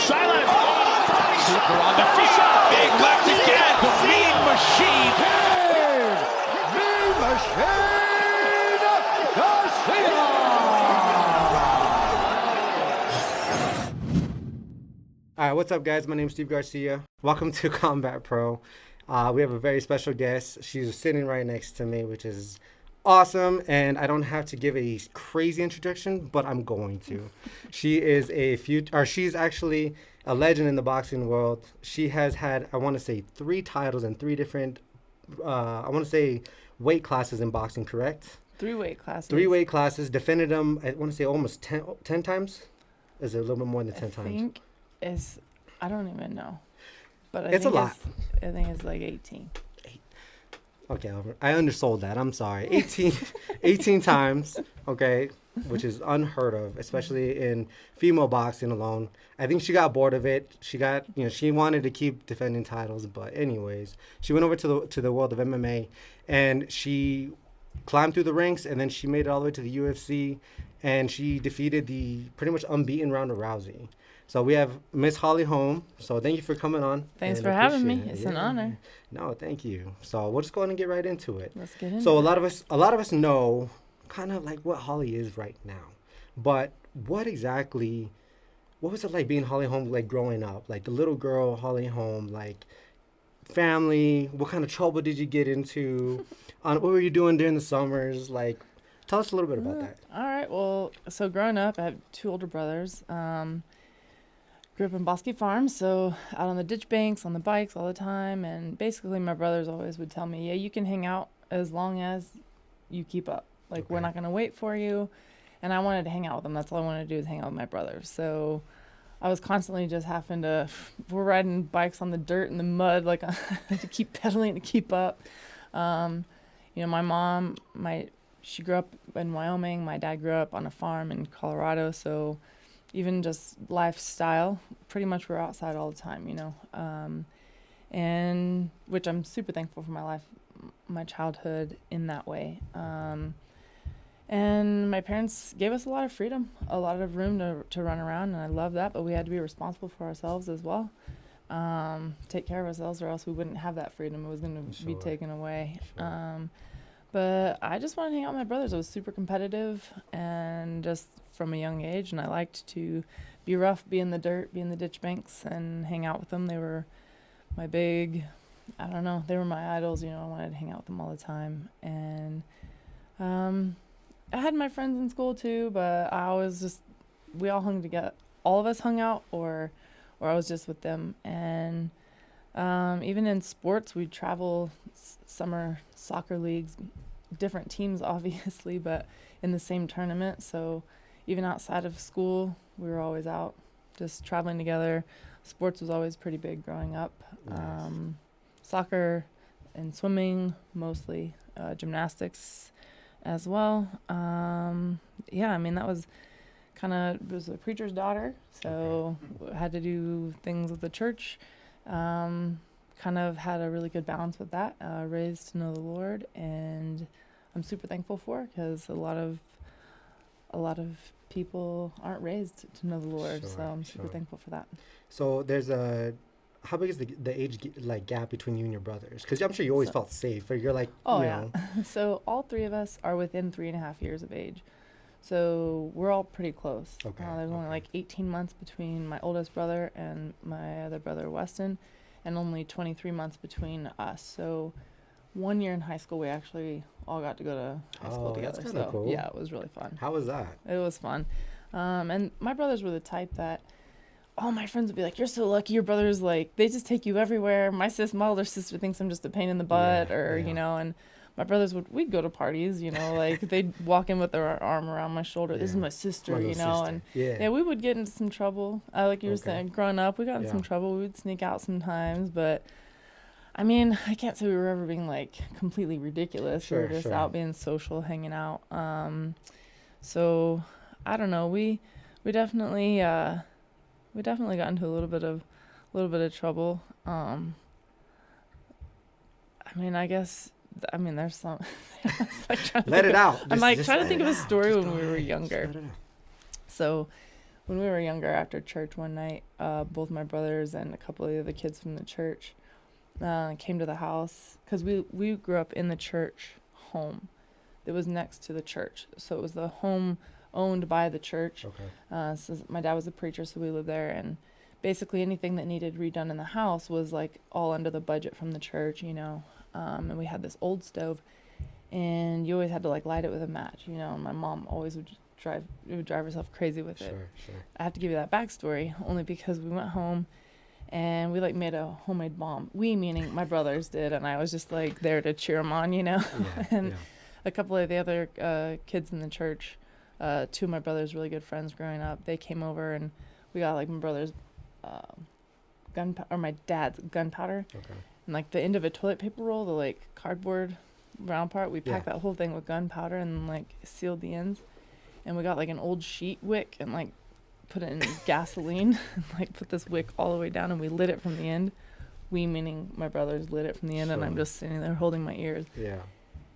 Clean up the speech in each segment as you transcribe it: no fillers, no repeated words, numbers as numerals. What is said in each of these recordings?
silent. Super on the feet. Big left again. The Mean Machine. Mean Machine Garcia. All right, what's up, guys? My name is Steve Garcia. Welcome to CombatPro. We have a very special guest. She's sitting right next to me, which is awesome, and I don't have to give a crazy introduction, but I'm going to. She is she's actually a legend in the boxing world. She has had, I want to say, 3 titles in 3 different, weight classes in boxing, correct? 3 weight classes. 3 weight classes. Defended them, I want to say, almost 10 times? Is it a little bit more than 10 times? I don't even know. But It's a lot. I think it's like 18. Okay, I undersold that. I'm sorry. 18 times, okay, which is unheard of, especially in female boxing alone. I think she got bored of it. She wanted to keep defending titles, but anyways, she went over to the world of MMA, and she climbed through the ranks, and then she made it all the way to the UFC, and she defeated the pretty much unbeaten Ronda Rousey. So we have Miss Holly Holm. So thank you for coming on. Thanks for having me. It's an honor. No, thank you. So we'll just go ahead and get right into it. Let's get into it. So a lot of us know kind of like what Holly is right now. But what was it like being Holly Holm, like growing up? Like the little girl Holly Holm, like family, what kind of trouble did you get into? What were you doing during the summers? Like, tell us a little bit about that. All right. Well, so growing up, I have 2 older brothers. Grew up in Bosque Farm, so out on the ditch banks, on the bikes all the time. And basically my brothers always would tell me, yeah, you can hang out as long as you keep up. Like, Okay. We're not going to wait for you. And I wanted to hang out with them. That's all I wanted to do is hang out with my brothers. So I was constantly just having to, we're riding bikes on the dirt and the mud, like to keep pedaling to keep up. My mom, she grew up in Wyoming. My dad grew up on a farm in Colorado. So even just lifestyle, pretty much we're outside all the time, and which I'm super thankful for my life, my childhood in that way. And my parents gave us a lot of freedom, a lot of room to run around, and I love that, but we had to be responsible for ourselves as well. Take care of ourselves, or else we wouldn't have that freedom. It was going to be taken away. Sure. But I just wanted to hang out with my brothers. I was super competitive, and just from a young age, and I liked to be rough, be in the dirt, be in the ditch banks, and hang out with them. They were they were my idols, I wanted to hang out with them all the time. And I had my friends in school too, but we all hung together. All of us hung out, or I was just with them. And even in sports, we'd travel summer soccer leagues, different teams obviously, but in the same tournament. So even outside of school, we were always out just traveling together. Sports was always pretty big growing up. Nice. Soccer and swimming mostly, gymnastics as well. That was was a preacher's daughter, so had to do things with the church. Kind of had a really good balance with that, raised to know the Lord, and I'm super thankful for it, because a lot of people aren't raised to know the Lord, so I'm super thankful for that. So how big is the age gap between you and your brothers? Because I'm sure you always felt safe, or you're like, know. So all 3 of us are within 3.5 years of age. So we're all pretty close. Okay. There's only like 18 months between my oldest brother and my other brother, Weston, and only 23 months between us. So 1 year in high school, we actually all got to go to high school together. That's kinda cool. Yeah, it was really fun. How was that? It was fun. And my brothers were the type that all my friends would be like, you're so lucky your brothers, like, they just take you everywhere. My older sister thinks I'm just a pain in the butt, and my brothers we'd go to parties, like they'd walk in with their arm around my shoulder. Yeah. This is my sister, and we would get into some trouble. Like you were saying, growing up, we got in some trouble. We would sneak out sometimes, but I can't say we were ever being like completely ridiculous. We were just out being social, hanging out. So I don't know. We definitely got into a little bit of trouble. There's some. Let it out. I'm trying to think of a story when we were younger. So when we were younger after church one night, both my brothers and a couple of the other kids from the church came to the house because we grew up in the church home. It was next to the church, so it was the home owned by the church. Okay. So my dad was a preacher, so we lived there, and basically anything that needed redone in the house was like all under the budget from the church, you know. And we had this old stove, and you always had to like light it with a match, you know. And my mom always would drive herself crazy with it. Sure. I have to give you that backstory only because we went home and we like made a homemade bomb. We meaning my brothers did, and I was just like there to cheer them on, you know. And a couple of the other kids in the church, two of my brother's really good friends growing up, they came over and we got like my brother's my dad's gunpowder. Okay. And like the end of a toilet paper roll, the like cardboard round part, we packed that whole thing with gunpowder and like sealed the ends. And we got like an old sheet wick and like put it in gasoline and like put this wick all the way down, and we lit it from the end. We meaning my brothers lit it from the end, and I'm just sitting there holding my ears. Yeah.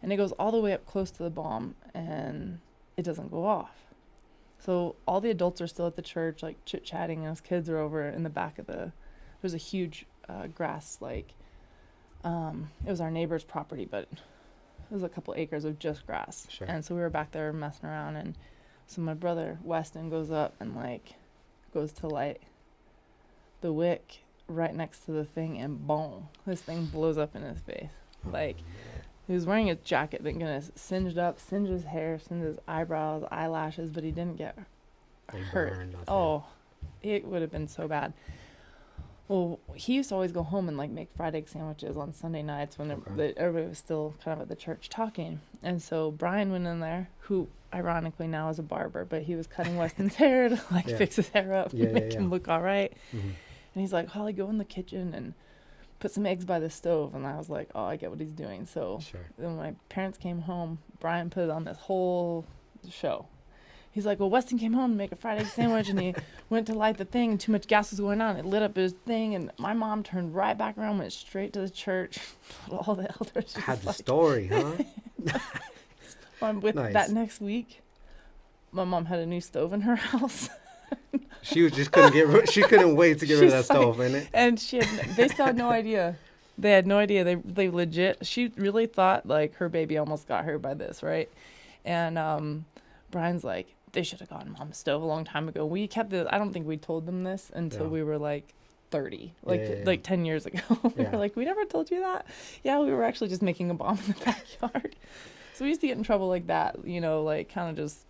And it goes all the way up close to the bomb, and it doesn't go off. So all the adults are still at the church, like chit-chatting, and us kids are over in the back of there's a huge grass, like, it was our neighbor's property, but it was a couple acres of just grass. Sure. And so we were back there messing around, and so my brother, Weston, goes up and, like, goes to light the wick right next to the thing, and boom, this thing blows up in his face. Like, he was wearing a jacket that gonna singe his hair, singe his eyebrows, eyelashes, but he didn't get hurt. Oh, it would have been so bad. Well, he used to always go home and like make fried egg sandwiches on Sunday nights when everybody was still kind of at the church talking. And so Brian went in there, who ironically now is a barber, but he was cutting Weston's hair to like fix his hair up, make him look all right. Mm-hmm. And he's like, Holly, go in the kitchen and put some eggs by the stove. And I was like, oh, I get what he's doing. So when my parents came home, Brian put on this whole show. He's like, well, Weston came home to make a fried egg sandwich, and he went to light the thing, and too much gas was going on. It lit up his thing, and my mom turned right back around, went straight to the church. All the elders had the story, huh? With that next week, my mom had a new stove in her house. She couldn't wait to get rid of that stove, innit? And they still had no idea. They had no idea. They legit, she really thought like her baby almost got her by this, right? And Brian's like, they should have gotten Mom's stove a long time ago. We kept it. I don't think we told them this until we were like 30, like 10 years ago. We were like, we never told you that. Yeah, we were actually just making a bomb in the backyard. So we used to get in trouble like that, you know, like kind of just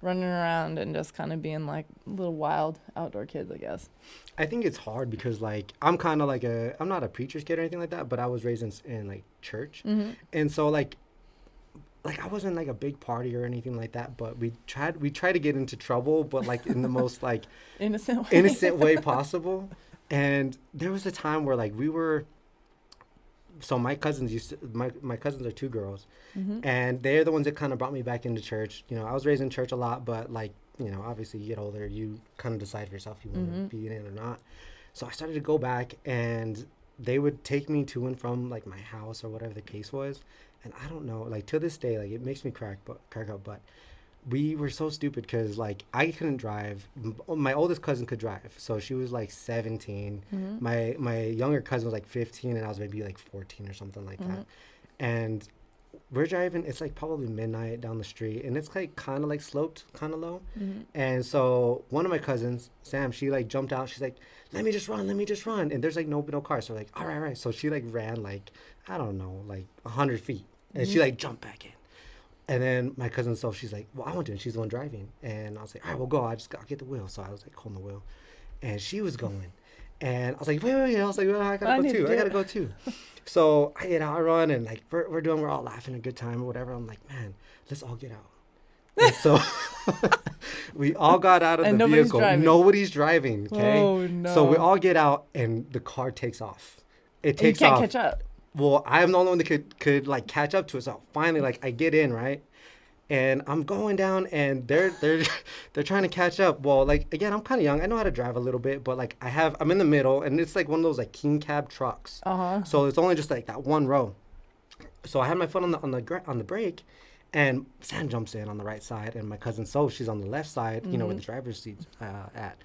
running around and just kind of being like little wild outdoor kids, I guess. I think it's hard because like I'm kind of like I'm not a preacher's kid or anything like that, but I was raised in like church, and so like I wasn't like a big party or anything like that, but we tried to get into trouble, but like in the most like innocent way possible. And there was a time where like we were, so my cousins my cousins are two girls, and they're the ones that kind of brought me back into church. You know, I was raised in church a lot, but like, you know, obviously you get older, you kind of decide for yourself if you want to be in it or not. So I started to go back, and they would take me to and from like my house or whatever the case was. And I don't know, like to this day, like it makes me crack up. But we were so stupid because like I couldn't drive. My oldest cousin could drive, so she was like 17. My younger cousin was like 15, and I was maybe like 14 or something like that. And we're driving. It's like probably midnight down the street, and it's like kind of like sloped, kind of low. And so one of my cousins, Sam, she like jumped out. She's like, let me just run. And there's like no cars. So like, all right. So she like ran like, I don't know, like 100 feet. And she like jumped back in. And then my cousin, so she's like, well, I want to. And she's the one driving. And I was like, all right, we'll go. I'll get the wheel. So I was like holding the wheel. And she was going. And I was like, wait. I was like, well, I gotta go too. So I run, and like we're all laughing, a good time or whatever. I'm like, man, let's all get out. And so we all got out of the vehicle. Nobody's driving. Okay. Oh, no. So we all get out, and the car takes off. It takes off. You can't catch up. Well, I'm the only one that could like catch up to it. So finally, like I get in, right, and I'm going down, and they're trying to catch up. Well, like again, I'm kind of young. I know how to drive a little bit, but like I'm in the middle, and it's like one of those like king cab trucks. So it's only just like that one row. So I had my foot on the brake, And Sam jumps in on the right side, and my cousin Soph, she's on the left side, you know, where the driver's seat's at.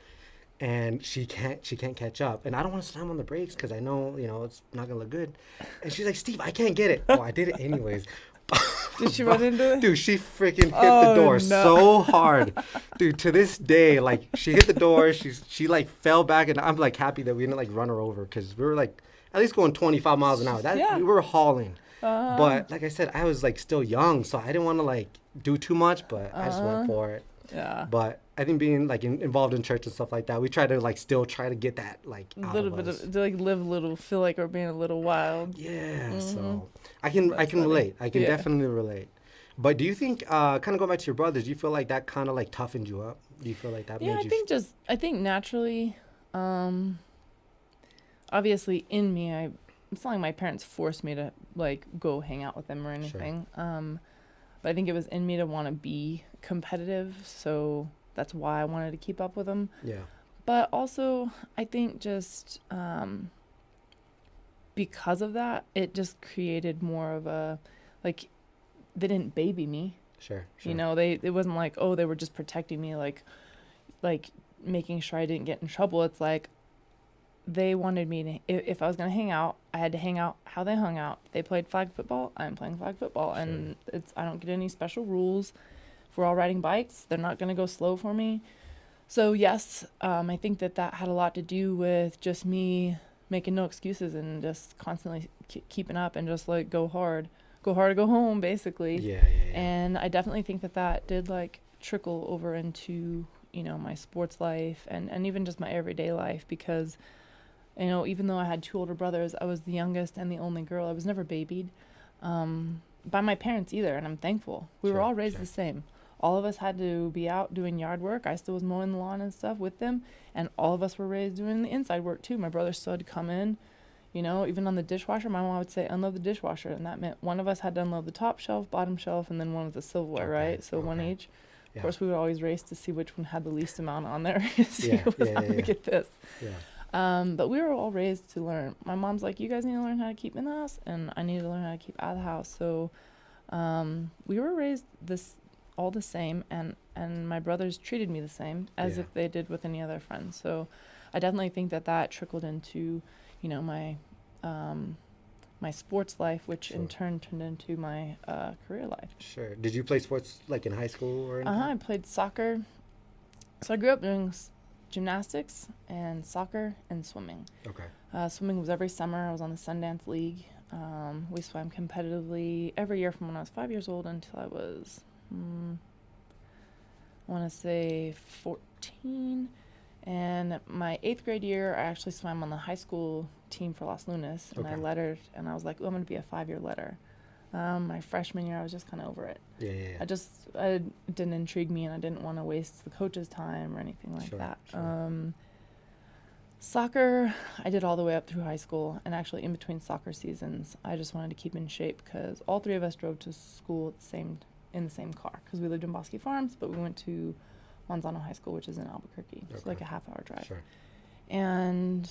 And she can't catch up. And I don't want to slam on the brakes because I know, you know, it's not gonna look good. And she's like, Steve, I can't get it. Oh, I did it anyways. Did she run into it? Dude, she freaking hit the door no. so hard. Dude, to this day, like, she hit the door, she like fell back, and I'm like happy that we didn't like run her over because we were like at least going 25 miles an hour. We were hauling. But like I said, I was like still young, so I didn't want to like do too much, but I just went for it. Yeah. But I think being like involved in church and stuff like that, we try to like still try to get that like A out little of bit us. of to like live a little, feel like we're being a little wild. Yeah, so I can That's funny. relate. I can Yeah. definitely relate. But do you think, kind of going back to your brothers, do you feel like that kind of like toughened you up? Do you feel like that Yeah, made I you? think I think naturally, obviously in me, it's not like my parents forced me to like go hang out with them or anything. But I think it was in me to want to be competitive, so that's why I wanted to keep up with them. Yeah. But also, I think just because of that, it just created more of a, like, they didn't baby me. Sure. You know, it wasn't like, oh, they were just protecting me, like making sure I didn't get in trouble. It's like they wanted me to, if I was going to hang out, I had to hang out how they hung out. They played flag football, I'm playing flag football. Sure. And I don't get any special rules. If we're all riding bikes, they're not going to go slow for me. So yes, I think that had a lot to do with just me making no excuses and just constantly keeping up and just like go hard or go home, basically. Yeah. And I definitely think that did like trickle over into, you know, my sports life and even just my everyday life, because, you know, even though I had two older brothers, I was the youngest and the only girl. I was never babied by my parents either, and I'm thankful. We were all raised the same. All of us had to be out doing yard work. I still was mowing the lawn and stuff with them, and all of us were raised doing the inside work too. My brother still had to come in, you know, even on the dishwasher. My mom would say, unload the dishwasher, and that meant one of us had to unload the top shelf, bottom shelf, and then one of the silverware, right? So one each. Yeah. Of course, we would always race to see which one had the least amount on there. See who was going to get this. Yeah. But we were all raised to learn. My mom's like, you guys need to learn how to keep in the house, and I need to learn how to keep out of the house. So we were raised all the same, and my brothers treated me the same as if they did with any other friends. So I definitely think that trickled into, you know, my my sports life, which in turn turned into my career life. Sure. Did you play sports like in high school or anything? I played soccer. So I grew up doing gymnastics and soccer and swimming. Okay. Swimming was every summer. I was on the Sundance League. We swam competitively every year from when I was 5 years old until I was, I want to say 14. And my 8th grade year, I actually swam on the high school team for Los Lunas, and I lettered, and I was like, oh, I'm going to be a 5-year letter. My freshman year, I was just kind of over it. Yeah. It didn't intrigue me, and I didn't want to waste the coach's time or anything like that. Sure. Soccer, I did all the way up through high school, and actually in between soccer seasons, I just wanted to keep in shape because all three of us drove to school in the same car because we lived in Bosque Farms, but we went to Manzano High School, which is in Albuquerque. It's like a half-hour drive. Sure. And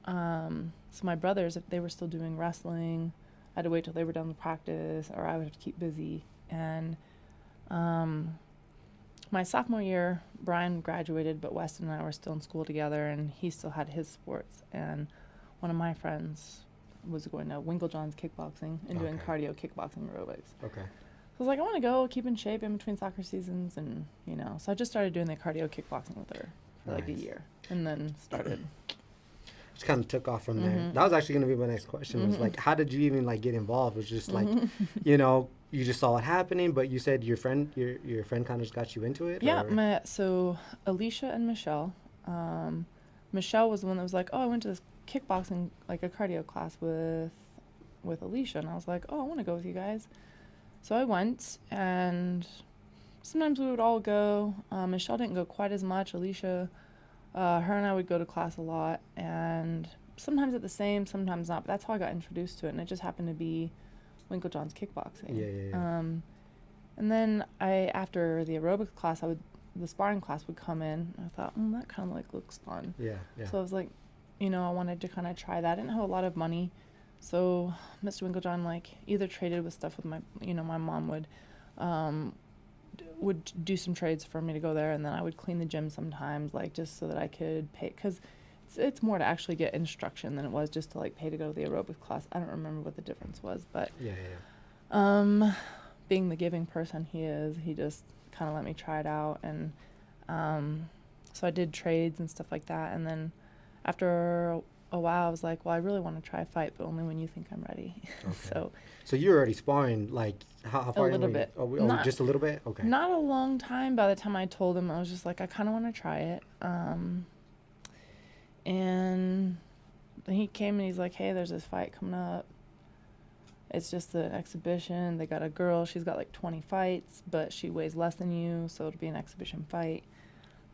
so my brothers, if they were still doing wrestling, I had to wait till they were done with practice, or I would have to keep busy. And my sophomore year, Brian graduated, but Weston and I were still in school together, and he still had his sports. And one of my friends was going to Winklejohn's kickboxing and doing cardio kickboxing aerobics. Okay. So I was like, I want to go keep in shape in between soccer seasons, and, you know, so I just started doing the cardio kickboxing with her for like a year, and then started. Just kind of took off from there. That was actually going to be my next question. Was like, how did you even like get involved? It was just like, you know, you just saw it happening, but you said your friend kind of just got you into it? Yeah, so Alicia and Michelle. Michelle was the one that was like, oh, I went to this kickboxing, like a cardio class with Alicia, and I was like, oh, I want to go with you guys. So I went, and sometimes we would all go. Michelle didn't go quite as much. Alicia, her and I would go to class a lot, and sometimes at the same, sometimes not. But that's how I got introduced to it, and it just happened to be Winklejohn's kickboxing. Yeah. And then after the aerobics class, the sparring class would come in. And I thought, that kind of like looks fun. Yeah. So I was like, you know, I wanted to kind of try that. I didn't have a lot of money. So Mr. Winklejohn, like, either traded with stuff with my mom would would do some trades for me to go there, and then I would clean the gym sometimes, like just so that I could pay, because it's more to actually get instruction than it was just to like pay to go to the aerobics class. I don't remember what the difference was, but being the giving person he is, he just kind of let me try it out, and so I did trades and stuff like that, and then after a while I was like, well, I really want to try a fight, but only when you think I'm ready. Okay. So you're already sparring, like, how far? A little bit. Just a little bit? Okay. Not a long time. By the time I told him, I was just like, I kind of want to try it. And he came and he's like, hey, there's this fight coming up. It's just an exhibition. They got a girl. She's got like 20 fights, but she weighs less than you, so it'll be an exhibition fight.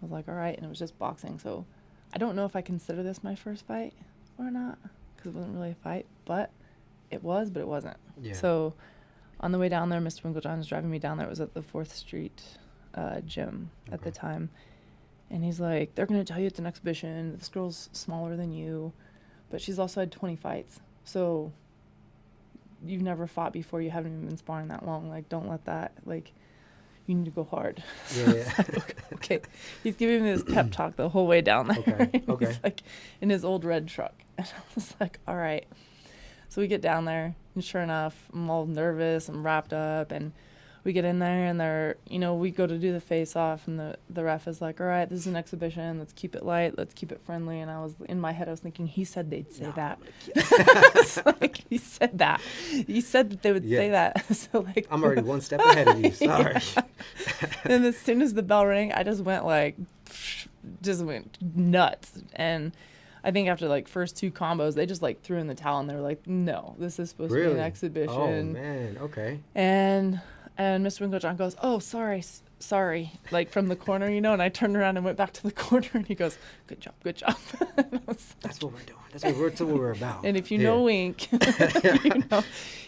I was like, all right. And it was just boxing. So I don't know if I consider this my first fight or not, because it wasn't really a fight, but it was, but it wasn't. Yeah. So on the way down there, Mr. Winklejohn was driving me down there. It was at the 4th Street gym at the time. And he's like, they're going to tell you it's an exhibition. This girl's smaller than you, but she's also had 20 fights. So you've never fought before. You haven't even been sparring that long. Like, don't let that, like, you need to go hard. Yeah. Okay. He's giving me this pep talk the whole way down there. Okay. He's like in his old red truck. And I was like, all right. So we get down there, and sure enough, I'm all nervous. I'm wrapped up, and we get in there, and they're, we go to do the face-off, and the ref is like, all right, this is an exhibition. Let's keep it light. Let's keep it friendly. And in my head, I was thinking, he said they'd say that. It's like, he said that. He said that they would say that. So, like, I'm already one step ahead of you. Sorry. And as soon as the bell rang, I just went nuts. And I think after like first 2 combos, they just like threw in the towel, and they were like, no, this is supposed to be an exhibition. Oh, man. Okay. And Mr. Winklejohn goes, oh, sorry, like from the corner, and I turned around and went back to the corner, and he goes, good job. And That's what we're doing. That's what we're about. And if you know Wink,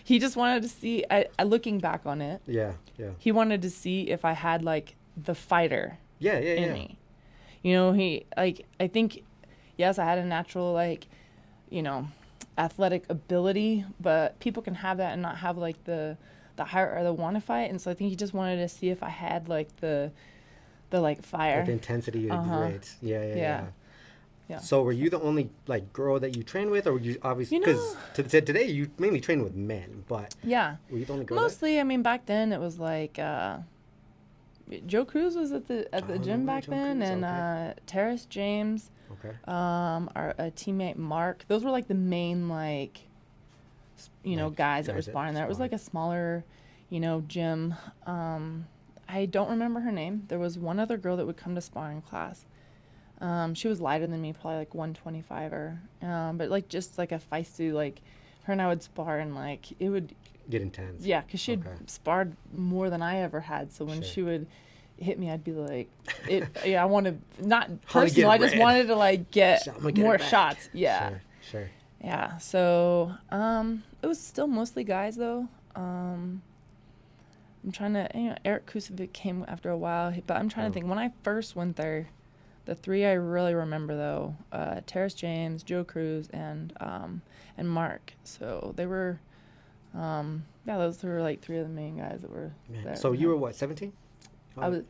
he just wanted to see, looking back on it, he wanted to see if I had like the fighter in me. I think, yes, I had a natural, like, athletic ability, but people can have that and not have like the heart or the want to fight. And so I think he just wanted to see if I had like the like fire, like the intensity of the grades. Yeah. So were you the only like girl that you trained with, or were you obviously, because today you mainly train with men, but were you the only girl? Mostly, I mean, back then it was like Joe Cruz was at the gym back then, Cruz, and Terrace James, our teammate Mark. Those were like the main like guys that were sparring there. It was like a smaller, gym. I don't remember her name. There was one other girl that would come to sparring class. She was lighter than me, probably like 125er. But like just like a feisty, like her and I would spar, and like it would get intense. Yeah, because she'd sparred more than I ever had. So when she would hit me, I'd be like, I want to, not personal, I just wanted to like get more shots. Yeah. Sure. Yeah, so it was still mostly guys though. I'm trying to, Eric Kusovic came after a while, but I'm trying to think. When I first went there, the 3 I really remember though, Terrace James, Joe Cruz, and Mark. So they were, those were like 3 of the main guys that were there. So you were what, 17? I was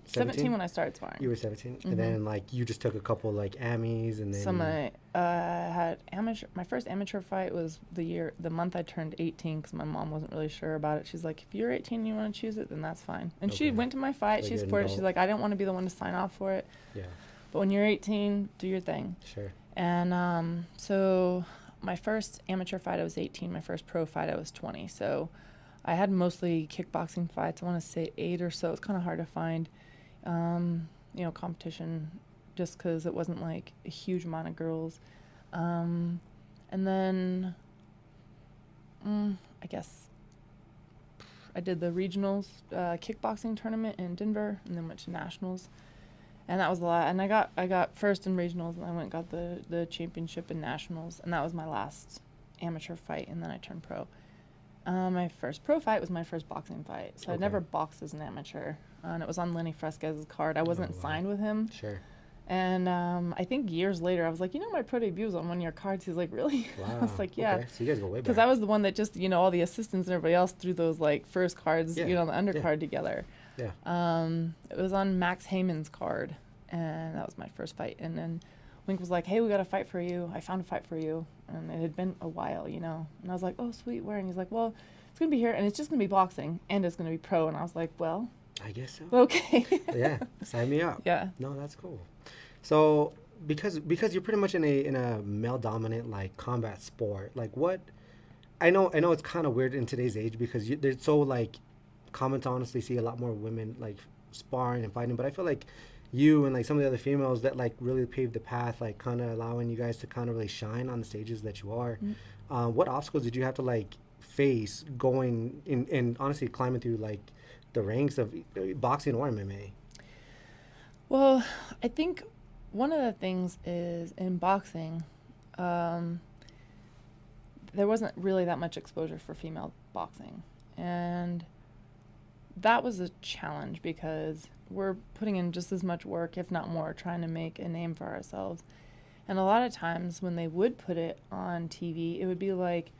17 when I started sparring. You were 17, and then like you just took a couple like Amis, and then had amateur. My first amateur fight was the month I turned 18, because my mom wasn't really sure about it. She's like, if you're 18 and you want to choose it, then that's fine. And she went to my fight. She supported. She's like, I didn't want to be the one to sign off for it. Yeah. But when you're 18, do your thing. Sure. And so my first amateur fight I was 18. My first pro fight I was 20. So I had mostly kickboxing fights. I want to say 8 or so. It's kind of hard to find, competition, just because it wasn't like a huge amount of girls. And then I guess I did the regionals kickboxing tournament in Denver, and then went to nationals, and that was a lot. And I got first in regionals, and I went and got the championship in nationals, and that was my last amateur fight, and then I turned pro. My first pro fight was my first boxing fight, so I'd never boxed as an amateur, and it was on Lenny Fresquez's card. I wasn't signed with him. Sure. And I think years later, I was like, my pro debut was on one of your cards. He's like, really? Wow. I was like, yeah. Okay. So you guys go way back. Because I was the one that just, all the assistants and everybody else threw those like first cards, Yeah. the undercard together. Yeah. It was on Max Heyman's card, and that was my first fight. And then Wink was like, hey, we got a fight for you. I found a fight for you. And it had been a while, And I was like, oh, sweet, where? And he's like, well, it's going to be here, and it's just going to be boxing, and it's going to be pro. And I was like, well, I guess so. okay. Yeah. Sign me up. Yeah. No, that's cool. So because you're pretty much in a male dominant like combat sport, like what I know it's kind of weird in today's age because they're so like common to honestly see a lot more women like sparring and fighting, but I feel like you and like some of the other females that like really paved the path, like kind of allowing you guys to kind of really shine on the stages that you are. What obstacles did you have to like face going in and honestly climbing through like the ranks of boxing or MMA? Well, I think one of the things is in boxing, there wasn't really that much exposure for female boxing. And that was a challenge because we're putting in just as much work, if not more, trying to make a name for ourselves. And a lot of times when they would put it on TV, it would be like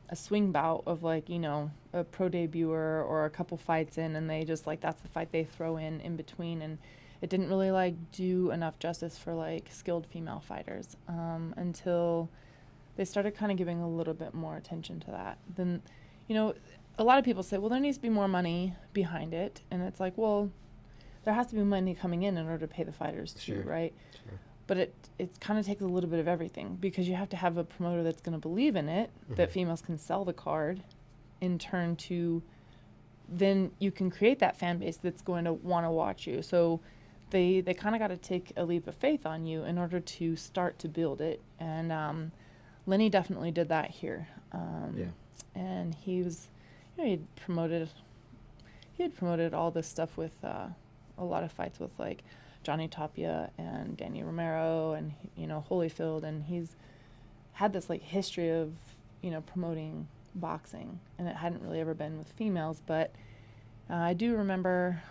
a swing bout of like, a pro debuter or a couple fights in, and they just like, that's the fight they throw in between. And it didn't really like do enough justice for like skilled female fighters until they started kind of giving a little bit more attention to that. Then, a lot of people say, well, there needs to be more money behind it. And it's like, well, there has to be money coming in order to pay the fighters too, right? Sure. But it kind of takes a little bit of everything because you have to have a promoter that's going to believe in it, that females can sell the card in turn to, then you can create that fan base that's going to want to watch you. So they kind of got to take a leap of faith on you in order to start to build it. And Lenny definitely did that here. And he was, he had promoted all this stuff with a lot of fights with like Johnny Tapia and Danny Romero and, Holyfield. And he's had this like history of, promoting boxing, and it hadn't really ever been with females. But I do remember,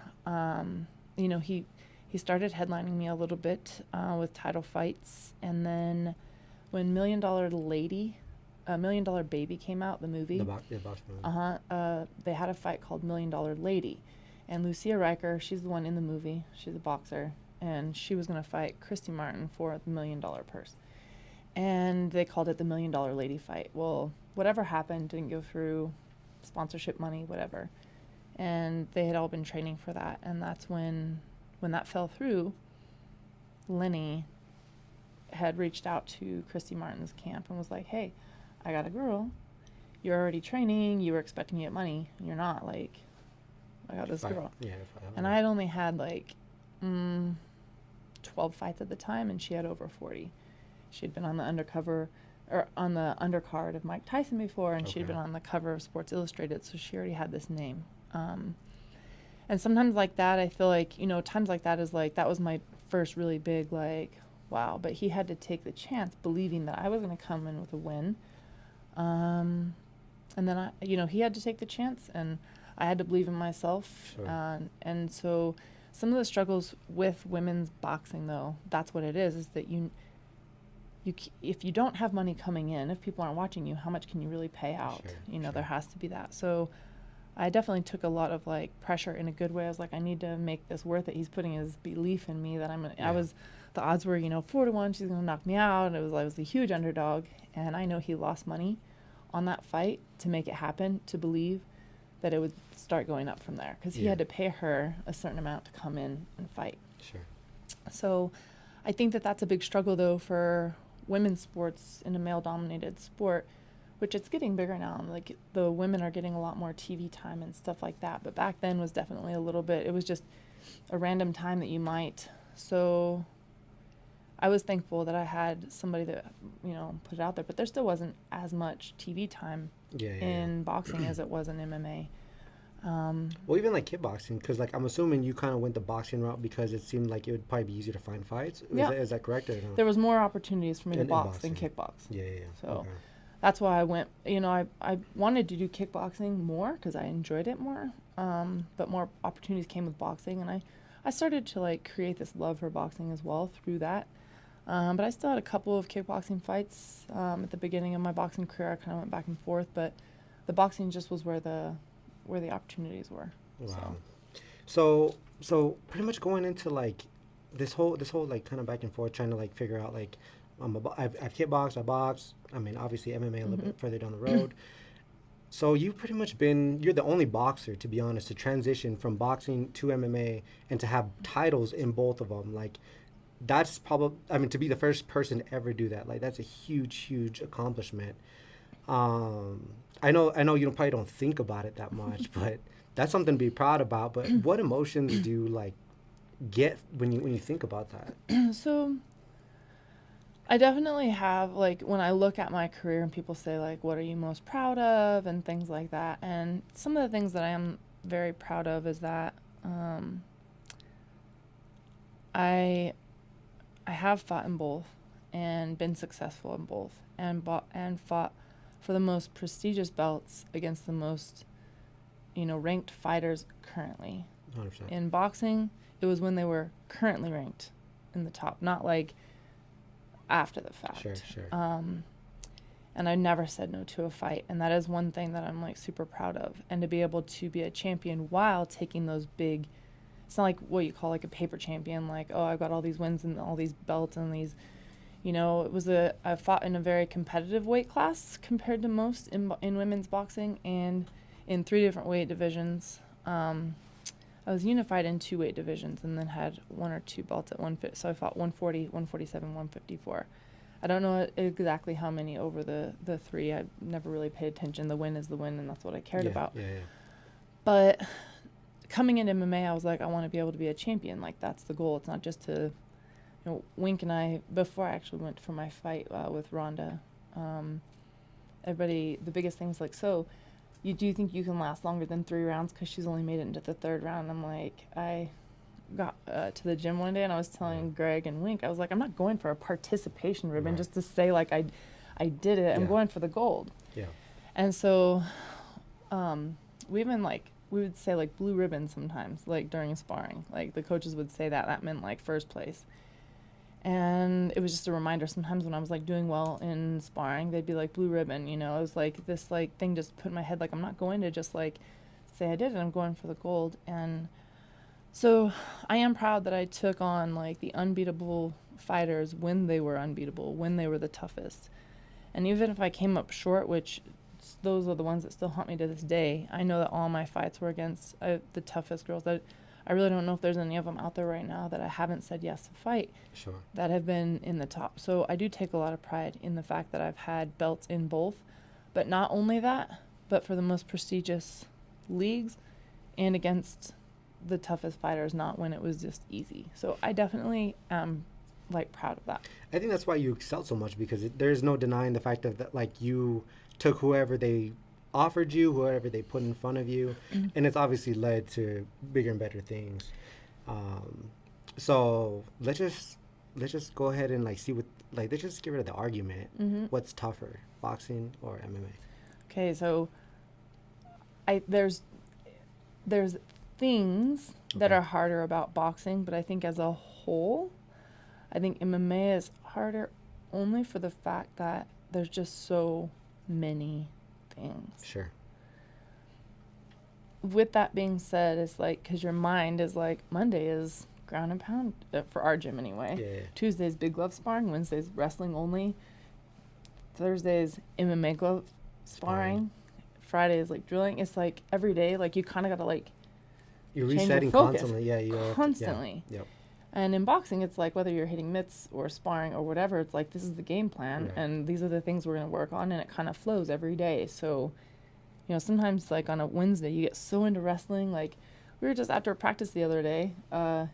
he started headlining me a little bit with title fights. And then when $1 Million Baby came out, the movie. The box movie. They had a fight called $1 Million Lady. And Lucia Riker, she's the one in the movie. She's a boxer. And she was going to fight Christy Martin for the $1 Million purse. And they called it the $1 Million Lady fight. Well, whatever happened didn't go through, sponsorship money, whatever. And they had all been training for that. And that's when that fell through, Lenny had reached out to Christy Martin's camp and was like, hey, I got a girl. You're already training. You were expecting to get money. And you're not. Like, I got this girl. Yeah, and I had only had like 12 fights at the time, and she had over 40. She'd been on the undercard of Mike Tyson before, and she'd been on the cover of Sports Illustrated, so she already had this name. And sometimes like that, I feel like, times like that is like, that was my first really big, like, wow. But he had to take the chance, believing that I was going to come in with a win. And then, he had to take the chance, and I had to believe in myself. Sure. And so some of the struggles with women's boxing, though, that's what it is that if you don't have money coming in, if people aren't watching you, how much can you really pay out? Sure. There has to be that. So I definitely took a lot of like pressure in a good way. I was like, I need to make this worth it. He's putting his belief in me that the odds were, 4-1, she's going to knock me out. And I was a huge underdog. And I know he lost money on that fight to make it happen, to believe that it would start going up from there. Because he had to pay her a certain amount to come in and fight. Sure. So I think that that's a big struggle, though, for women's sports in a male-dominated sport, which it's getting bigger now. Like, the women are getting a lot more TV time and stuff like that. But back then was definitely a little bit, it was just a random time that you might. So I was thankful that I had somebody that, put it out there. But there still wasn't as much TV time in boxing as it was in MMA. Well, even like kickboxing, because like I'm assuming you kind of went the boxing route because it seemed like it would probably be easier to find fights. Is that correct? Or no? There was more opportunities for me to box than kickbox. Yeah. So that's why I went. I wanted to do kickboxing more because I enjoyed it more. But more opportunities came with boxing, and I I started to like create this love for boxing as well through that. But I still had a couple of kickboxing fights at the beginning of my boxing career. I kind of went back and forth, but the boxing just was where the opportunities were. Wow. So pretty much going into like this whole like kind of back and forth, trying to like figure out like I've kickboxed, I box. I mean, obviously MMA a little bit further down the road. So you've pretty much you're the only boxer, to be honest, to transition from boxing to MMA and to have titles in both of them. Like, that's probably, I mean, to be the first person to ever do that, like, that's a huge accomplishment. I know you probably don't think about it that much, but that's something to be proud about. But what emotions do you, like, get when you think about that? So I definitely have, like, when I look at my career and people say, like, what are you most proud of and things like that. And some of the things that I am very proud of is that I have fought in both and been successful in both and fought for the most prestigious belts against the most, ranked fighters currently. 100%. In boxing, it was when they were currently ranked in the top, not like after the fact. Sure. And I never said no to a fight, and that is one thing that I'm like super proud of. And to be able to be a champion while taking those big, it's not like what you call like a paper champion, like, oh, I've got all these wins and all these belts and these, I fought in a very competitive weight class compared to most in women's boxing, and in 3 different weight divisions. I was unified in 2 weight divisions and then had 1 or 2 belts at 150. So I fought 140, 147, 154. I don't know exactly how many over the 3. I never really paid attention. The win is the win, and that's what I cared about. Yeah. But coming into MMA, I was like, I want to be able to be a champion. Like, that's the goal. It's not just to, Wink and I, before I actually went for my fight with Ronda, everybody, the biggest thing was like, so do you think you can last longer than 3 rounds? Because she's only made it into the 3rd round. I'm like, I got to the gym one day and I was telling Greg and Wink, I was like, I'm not going for a participation ribbon just to say like I did it. I'm going for the gold. Yeah. And so we would say like blue ribbon sometimes, like during sparring. Like the coaches would say that meant like 1st place. And it was just a reminder. Sometimes when I was like doing well in sparring, they'd be like blue ribbon, It was like this like thing just put in my head, like I'm not going to just like say I did it. I'm going for the gold. And so I am proud that I took on like the unbeatable fighters when they were unbeatable, when they were the toughest. And even if I came up short, which those are the ones that still haunt me to this day, I know that all my fights were against the toughest girls. That I really don't know if there's any of them out there right now that I haven't said yes to fight. Sure. That have been in the top. So I do take a lot of pride in the fact that I've had belts in both. But not only that, but for the most prestigious leagues and against the toughest fighters, not when it was just easy. So I definitely am like proud of that. I think that's why you excel so much, because there's no denying the fact that like you took whoever they offered you, whoever they put in front of you, and it's obviously led to bigger and better things. So let's just go ahead and like see what, like, let's just get rid of the argument. What's tougher, boxing or MMA? Okay, so there's things that are harder about boxing, but I think as a whole, I think MMA is harder only for the fact that there's just so many things. Sure. With that being said, it's like, because your mind is like, Monday is ground and pound for our gym anyway. Yeah. Tuesday's big glove sparring. Wednesday's wrestling only. Thursday's MMA glove sparring. Friday is like drilling. It's like every day, like you kind of got to like You're change resetting your focus. constantly. Yeah, you're constantly. Yep. And in boxing, it's like whether you're hitting mitts or sparring or whatever, it's like this is the game plan, and these are the things we're going to work on, and it kind of flows every day. So, sometimes like on a Wednesday, you get so into wrestling. Like we were just after practice the other day,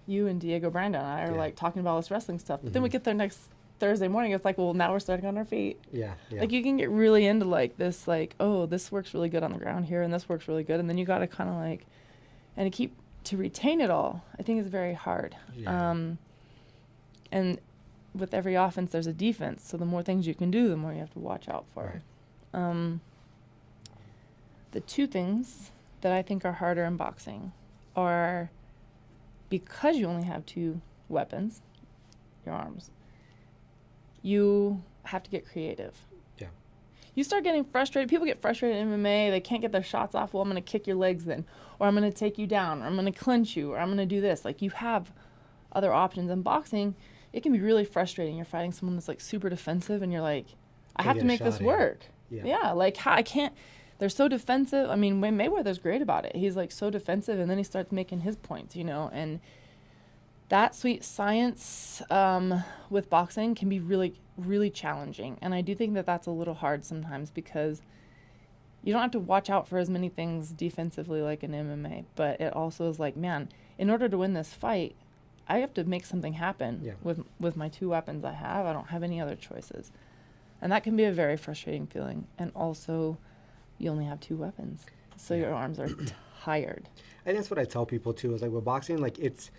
you and Diego Brandon and I are like talking about all this wrestling stuff. But then we get there next Thursday morning, it's like, well, now we're starting on our feet. Yeah. Like you can get really into like this, like, oh, this works really good on the ground here, and this works really good, and then you got to kind of like, and to retain it all, I think is very hard. Yeah. And with every offense, there's a defense. So the more things you can do, the more you have to watch out for. Right. The 2 things that I think are harder in boxing are because you only have 2 weapons, your arms, you have to get creative. Yeah. You start getting frustrated. People get frustrated in MMA. They can't get their shots off. Well, I'm going to kick your legs then, or I'm going to take you down, or I'm going to clinch you, or I'm going to do this. Like, you have other options. In boxing, it can be really frustrating. You're fighting someone that's like super defensive, and you're like, I have to make this work. Yeah, like, how I can't. They're so defensive. I mean, Mayweather's great about it. He's like so defensive, and then he starts making his points, you know. And that sweet science with boxing can be really, really challenging. And I do think that that's a little hard sometimes because you don't have to watch out for as many things defensively like in MMA. But it also is like, man, in order to win this fight, I have to make something happen with my 2 weapons I have. I don't have any other choices. And that can be a very frustrating feeling. And also, you only have 2 weapons. So your arms are tired. And that's what I tell people too, is like with boxing, like it's,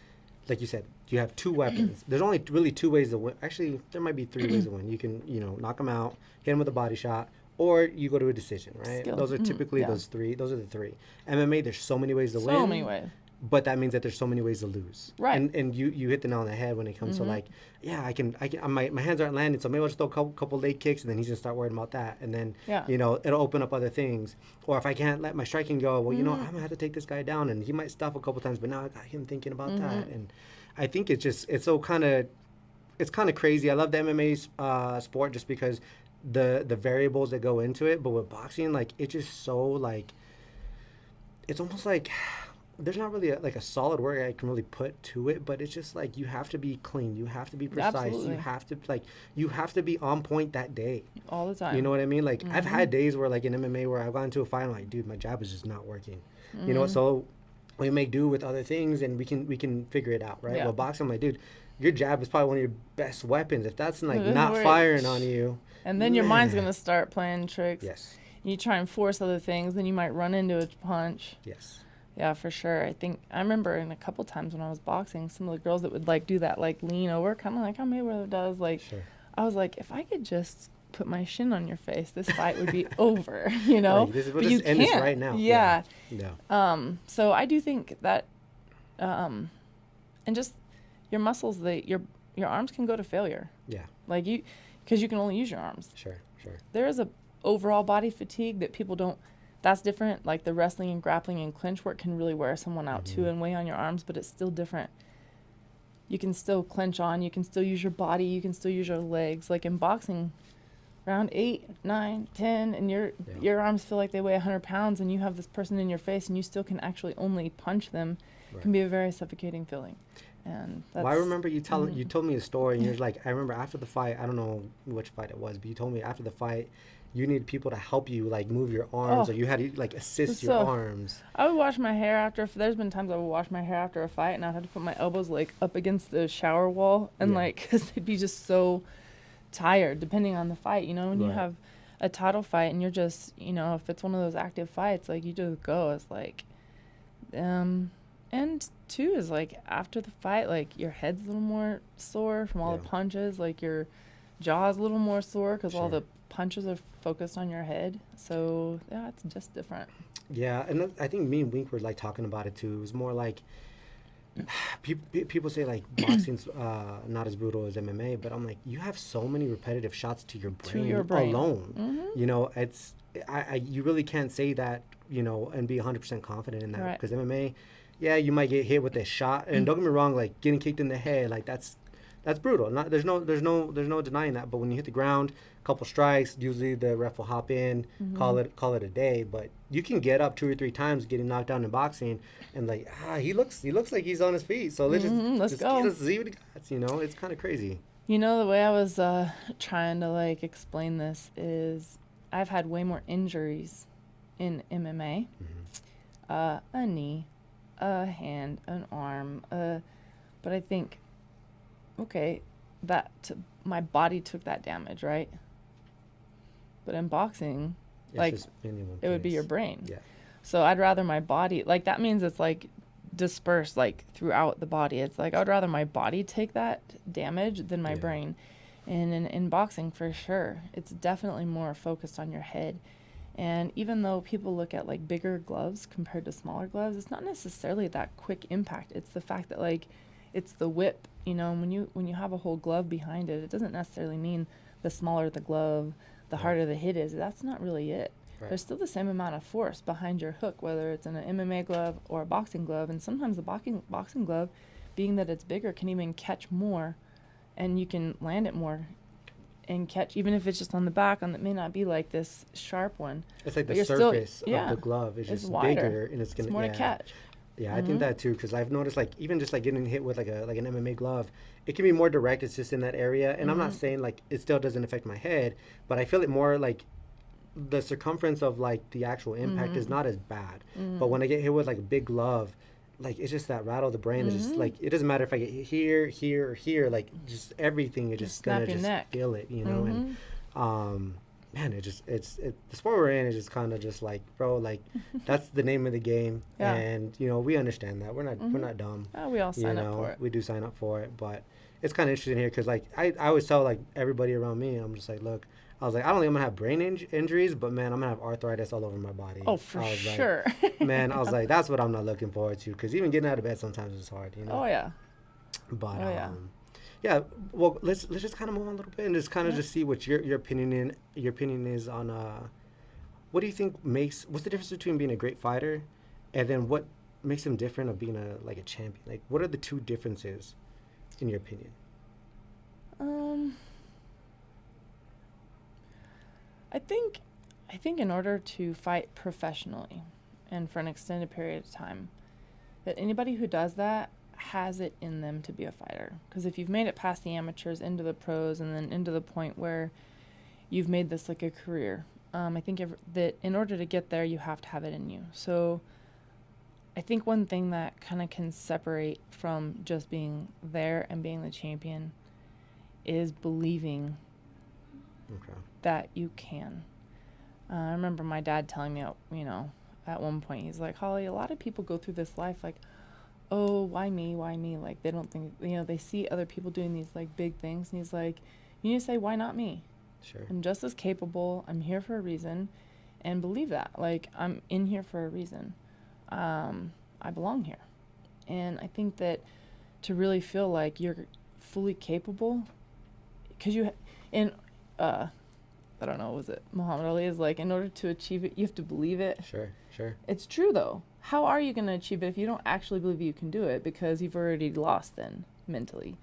like you said, you have 2 weapons. There's only really 2 ways to win. Actually, there might be 3 ways to win. You can, knock them out, hit them with a body shot, or you go to a decision, right? Skill. Those are typically those are the 3. MMA, there's so many ways to win. So many ways. But that means that there's so many ways to lose. Right. And you hit the nail on the head when it comes to like, I can my hands aren't landing, so maybe I'll just throw a couple leg kicks, and then he's gonna start worrying about that, and then it'll open up other things. Or if I can't let my striking go, well, I'm gonna have to take this guy down, and he might stuff a couple times, but now I got him thinking about that, and I think it's kind of crazy. I love the MMA sport just because the variables that go into it, but with boxing, like, it's just so like, it's almost like there's not really a solid word I can really put to it, but it's just like you have to be clean, you have to be precise, Absolutely. you have to be on point that day all the time. You know what I mean? Like I've had days where like in MMA where I've gone into a fight and like, dude, my jab is just not working. You know what? So we make do with other things and we can figure it out, right? Yeah. Well, boxing, I'm like, dude, your jab is probably one of your best weapons. If that's like not firing on you, and then your mind's gonna start playing tricks. Yes. You try and force other things, then you might run into a punch. Yes. Yeah, for sure. I remember in a couple times when I was boxing, some of the girls that would like do that like lean over, kind of like how Mayweather does. Like, I was like, if I could just put my shin on your face, this fight would be over. You know, Right, but you end can't. this right now. Yeah. Yeah. So I do think that, and just your muscles, your arms can go to failure. Yeah. Like because you can only use your arms. Sure. There is a overall body fatigue that people don't. That's different. Like the wrestling and grappling and clinch work can really wear someone out too and weigh on your arms, but it's still different. You can still clinch on, you can still use your body, you can still use your legs. Like in boxing, round 8, 9, 10, and your arms feel like they weigh 100 pounds and you have this person in your face and you still can actually only punch them. It can be a very suffocating feeling. And that's, well, I remember you told me a story and you're like, I remember after the fight, I don't know which fight it was, but you told me after the fight, you need people to help you like move your arms, or you had to like assist your arms. I would wash my hair after. There's been times I would wash my hair after a fight, and I'd have to put my elbows like up against the shower wall, and like because they'd be just so tired, depending on the fight. You know, when you have a title fight and you're just, if it's one of those active fights, like you just go. It's like, and 2 is like after the fight, like your head's a little more sore from all the punches, like your jaw's a little more sore because all the punches are focused on your head. So yeah, it's just different. Yeah, and I think me and Wink were like talking about it too. It was more like people say like boxing's not as brutal as MMA, but I'm like, you have so many repetitive shots to your brain, alone. You know, it's you really can't say that, and be 100% confident in that, because MMA, you might get hit with a shot, and don't get me wrong, like getting kicked in the head, like that's brutal. There's no denying that. But when you hit the ground, a couple strikes, usually the ref will hop in, call it a day. But you can get up 2 or 3 times getting knocked down in boxing, and like he looks like he's on his feet. So let's go. Let's see what he got. It's kind of crazy. The way I was trying to like explain this is I've had way more injuries in MMA, a knee, a hand, an arm, but I think. Okay, my body took that damage, right? But in boxing, like it would be your brain. Yeah. So I'd rather my body, like that means it's like dispersed like throughout the body. It's like I'd rather my body take that damage than my brain. And in boxing, for sure, it's definitely more focused on your head. And even though people look at like bigger gloves compared to smaller gloves, it's not necessarily that quick impact. It's the fact that like it's the whip, you know, and when you have a whole glove behind it, it doesn't necessarily mean the smaller the glove, the harder the hit is. That's not really it. Right. There's still the same amount of force behind your hook, whether it's in an MMA glove or a boxing glove. And sometimes the boxing glove, being that it's bigger, can even catch more, and you can land it more and catch, even if it's just on the back, it may not be like this sharp one. It's like but the you're still- surface yeah, of the glove is it's just wider. bigger, and it's It's more to catch. Yeah, I think that too, because I've noticed like even just like getting hit with like an MMA glove, it can be more direct. It's just in that area, and I'm not saying like it still doesn't affect my head, but I feel it more like the circumference of like the actual impact is not as bad. But when I get hit with like a big glove, like it's just that rattle of the brain. It's just like it doesn't matter if I get hit here, here, or here. Like just everything, you're just snap gonna your just neck. feel it, you know. And man, the sport we're in is just kind of just like, bro, like that's the name of the game. Yeah. And you know, we understand that we're not dumb. Oh, we all sign you up know, for it. we do sign up for it, but it's kind of interesting here because like I always tell like everybody around me, I'm just like, look, I was like, I don't think I'm gonna have brain injuries, but man, I'm gonna have arthritis all over my body. Oh, for I was sure. Like, man, I was like, that's what I'm not looking forward to, because even getting out of bed sometimes is hard, you know. Oh yeah. But Oh, yeah. yeah. Well, let's just kind of move on a little bit and just kind of just see what your opinion is on what do you think what's the difference between being a great fighter and then what makes him different of being a champion? Like, what are the two differences in your opinion? I think in order to fight professionally and for an extended period of time, that anybody who does that has it in them to be a fighter. Because if you've made it past the amateurs into the pros and then into the point where you've made this like a career, I think that in order to get there, you have to have it in you. So I think one thing that kind of can separate from just being there and being the champion is believing that you can. I remember my dad telling me, you know, at one point, he's like, Holly, a lot of people go through this life like, oh, why me? Why me? Like, they don't think, you know, they see other people doing these like big things. And he's like, you need to say, why not me? Sure. I'm just as capable. I'm here for a reason. And believe that. Like, I'm in here for a reason. I belong here. And I think that to really feel like you're fully capable, because I don't know, was it Muhammad Ali is like, in order to achieve it, you have to believe it. Sure. It's true, though. How are you going to achieve it if you don't actually believe you can do it, because you've already lost then mentally?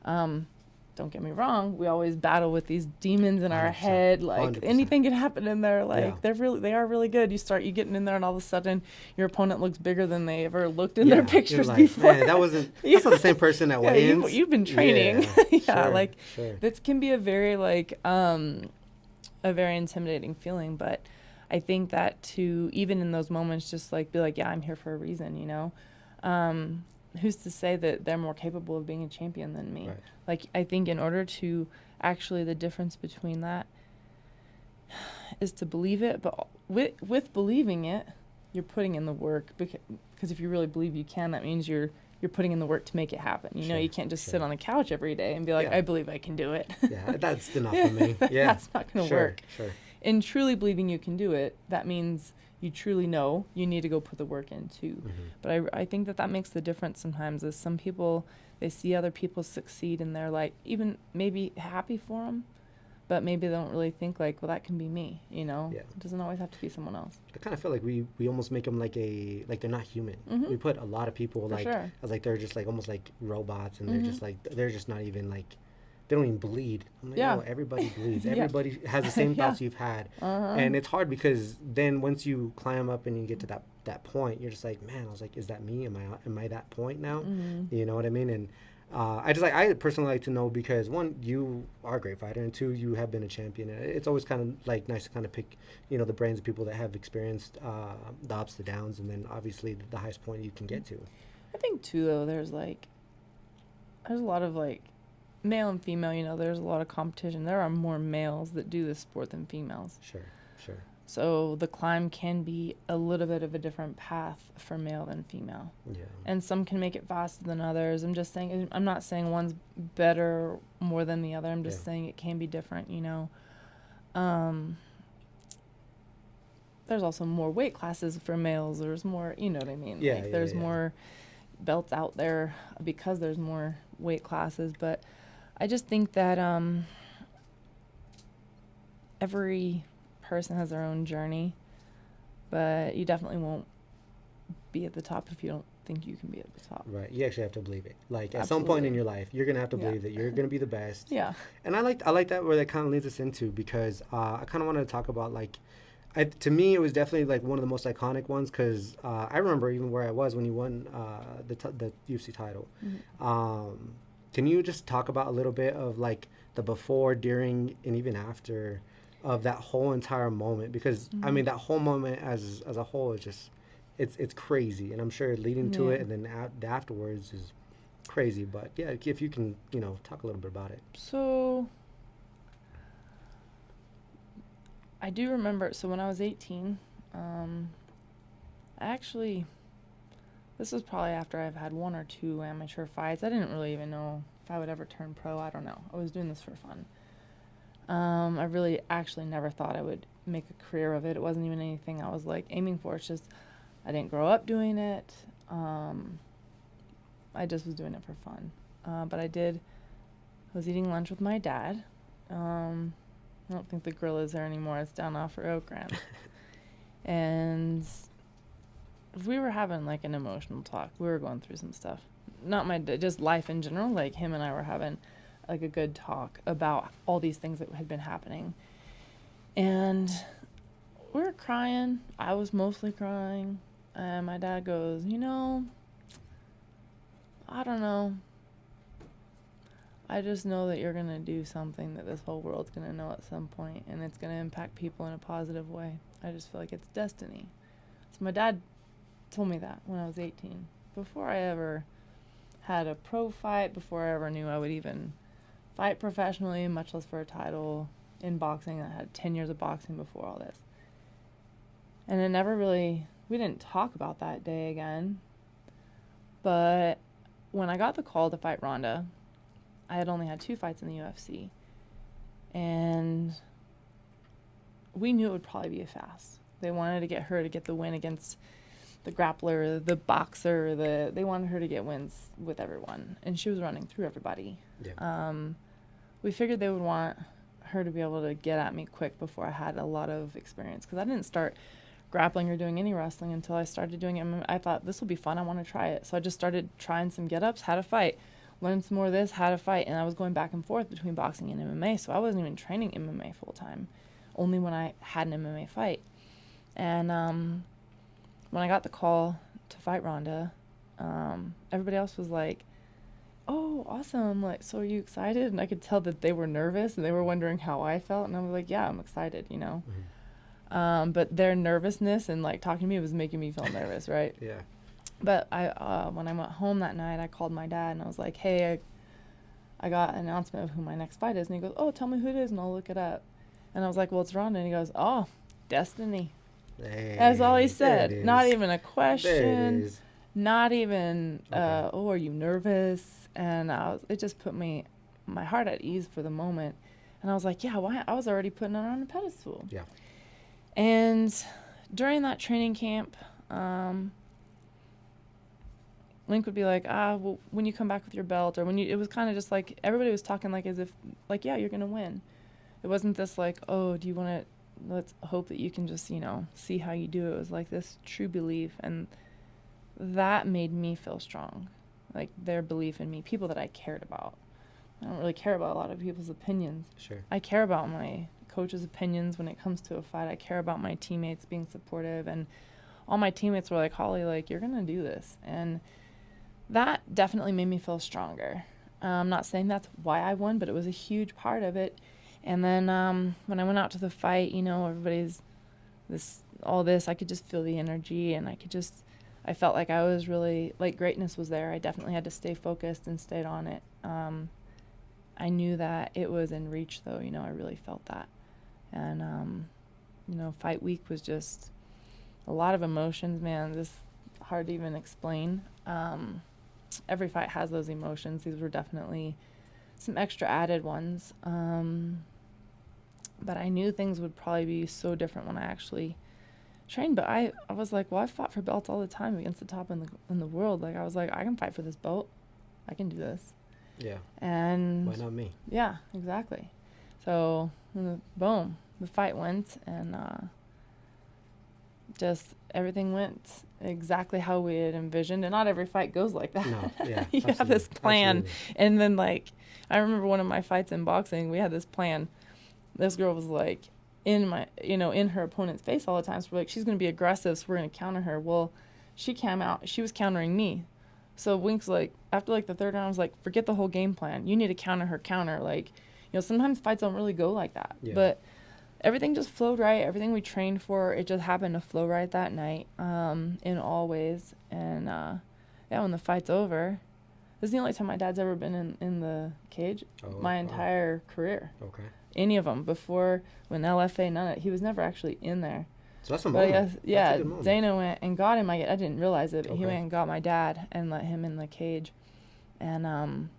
Don't get me wrong. We always battle with these demons in our 100%, head. Like 100%. anything can happen in there. Like Yeah. they are really good. You get in there and all of a sudden your opponent looks bigger than they ever looked in their pictures like, before. Man, that's not the same person that wins. You've been training. Yeah, sure. That can be a very a very intimidating feeling, but I think that to even in those moments just like be like, yeah, I'm here for a reason, you know. Who's to say that they're more capable of being a champion than me? Right. Like, I think in order to actually, the difference between that is to believe it, but with believing it, you're putting in the work, because if you really believe you can, that means you're putting in the work to make it happen. You know, you can't just sit on the couch every day and be like, I believe I can do it. Yeah, that's enough for me. Yeah. That's not going to work. Sure. In truly believing you can do it, that means you truly know you need to go put the work in too. But I think that makes the difference sometimes, is some people, they see other people succeed and they're like, even maybe happy for them, but maybe they don't really think like, well, that can be me, you know? Yeah. It doesn't always have to be someone else. I kind of feel like we almost make them like they're not human. We put a lot of people as like they're just like almost like robots, and they're just not even like, they don't even bleed. I'm like, no, everybody bleeds. Everybody has the same thoughts you've had. And it's hard because then once you climb up and you get to that point, you're just like, man, I was like, is that me? Am I that point now? You know what I mean? And I personally like to know, because one, you are a great fighter, and two, you have been a champion. And it's always kind of like nice to kind of pick, you know, the brains of people that have experienced the ups, the downs, and then obviously the highest point you can get to. I think too, though, there's a lot of like, male and female, you know, there's a lot of competition. There are more males that do this sport than females. Sure. So the climb can be a little bit of a different path for male than female. Yeah. And some can make it faster than others. I'm not saying one's better more than the other. I'm just saying it can be different, you know. there's also more weight classes for males. There's more, you know what I mean? Yeah, like, yeah, there's yeah. more belts out there because there's more weight classes. But I just think that every person has their own journey, but you definitely won't be at the top if you don't think you can be at the top. Right. You actually have to believe it. Like at some point in Absolutely. your life, you're gonna have to Yeah. believe that you're gonna be the best. Yeah. And I like that where that kind of leads us into, because I kind of wanted to talk about, like, to me it was definitely like one of the most iconic ones, because I remember even where I was when you won the UFC title. Can you just talk about a little bit of like the before, during, and even after of that whole entire moment? Because I mean, that whole moment as a whole is just it's crazy, and I'm sure leading to it Yeah. and then afterwards is crazy. But yeah, if you can, talk a little bit about it. So I do remember, so when I was 18, this was probably after I've had 1 or 2 amateur fights. I didn't really even know if I would ever turn pro. I don't know. I was doing this for fun. I really actually never thought I would make a career of it. It wasn't even anything I was like aiming for. It's just I didn't grow up doing it. I just was doing it for fun. But I was eating lunch with my dad. I don't think the grill is there anymore. It's down off Oak Grand. And we were having like an emotional talk. We were going through some stuff. Not my dad, just life in general. Like him and I were having like a good talk about all these things that had been happening. And we were crying. I was mostly crying. And my dad goes, I don't know. I just know that you're going to do something that this whole world's going to know at some point, and it's going to impact people in a positive way. I just feel like it's destiny. So my dad told me that when I was 18, before I ever had a pro fight, before I ever knew I would even fight professionally, much less for a title in boxing. I had 10 years of boxing before all this. And it never really, we didn't talk about that day again. But when I got the call to fight Ronda, I had only had 2 fights in the UFC. And we knew it would probably be a fast. They wanted to get her to get the win against the grappler, the boxer. They wanted her to get wins with everyone. And she was running through everybody. Yeah. We figured they would want her to be able to get at me quick before I had a lot of experience. Because I didn't start grappling or doing any wrestling until I started doing it. I thought, this will be fun. I want to try it. So I just started trying some get-ups, how to fight. Learned some more of this, how to fight, and I was going back and forth between boxing and MMA, so I wasn't even training MMA full-time, only when I had an MMA fight. And when I got the call to fight Ronda, everybody else was like, oh, awesome, like, so are you excited? And I could tell that they were nervous, and they were wondering how I felt, and I was like, yeah, I'm excited, But their nervousness and, like, talking to me was making me feel nervous, right? Yeah. But when I went home that night, I called my dad and I was like, hey, I got an announcement of who my next fight is. And he goes, oh, tell me who it is and I'll look it up. And I was like, well, it's Ronda. And he goes, oh, destiny. Hey, That's all he there said. it Not is. even a There it question. is. Not even, Okay. oh, are you nervous? And it just put my heart at ease for the moment. And I was like, yeah, why? I was already putting it on a pedestal. Yeah. And during that training camp, Link would be like, well, when you come back with your belt, or it was kind of just like, everybody was talking like as if, like, yeah, you're going to win. It wasn't this like, oh, do you want to, let's hope that you can just, see how you do it. It was like this true belief. And that made me feel strong. Like their belief in me, people that I cared about. I don't really care about a lot of people's opinions. Sure. I care about my coach's opinions when it comes to a fight. I care about my teammates being supportive. And all my teammates were like, Holly, like, you're going to do this. And that definitely made me feel stronger. I'm not saying that's why I won, but it was a huge part of it. And then when I went out to the fight, everybody's all this, I could just feel the energy, and I felt like I was really, like, greatness was there. I definitely had to stay focused and stayed on it. I knew that it was in reach, though, I really felt that. And, fight week was just a lot of emotions, man. Just hard to even explain. Every fight has those emotions. These were definitely some extra added ones. But I knew things would probably be so different when I actually train, but I was like, well, I fought for belts all the time against the top in the world. Like, I was like, I can fight for this belt. I can do this. Yeah. And why not me? Yeah, exactly. So, boom, the fight went, and just everything went exactly how we had envisioned. And not every fight goes like that. No, yeah. You have this plan. Absolutely. And then, like, I remember one of my fights in boxing, we had this plan. This girl was like in her opponent's face all the time. So we're like, she's going to be aggressive, so we're going to counter her. Well, she came out, she was countering me. So Wink's like, after like the third round, I was like, forget the whole game plan. You need to counter her counter. Like, sometimes fights don't really go like that. Yeah. But everything just flowed right. Everything we trained for, it just happened to flow right that night, in all ways. And when the fight's over, this is the only time my dad's ever been in the cage my entire career. Okay. Any of them. Before, when LFA, he was never actually in there. So that's a moment. Yeah, Dana went and got him. I didn't realize it, but he went and got my dad and let him in the cage. And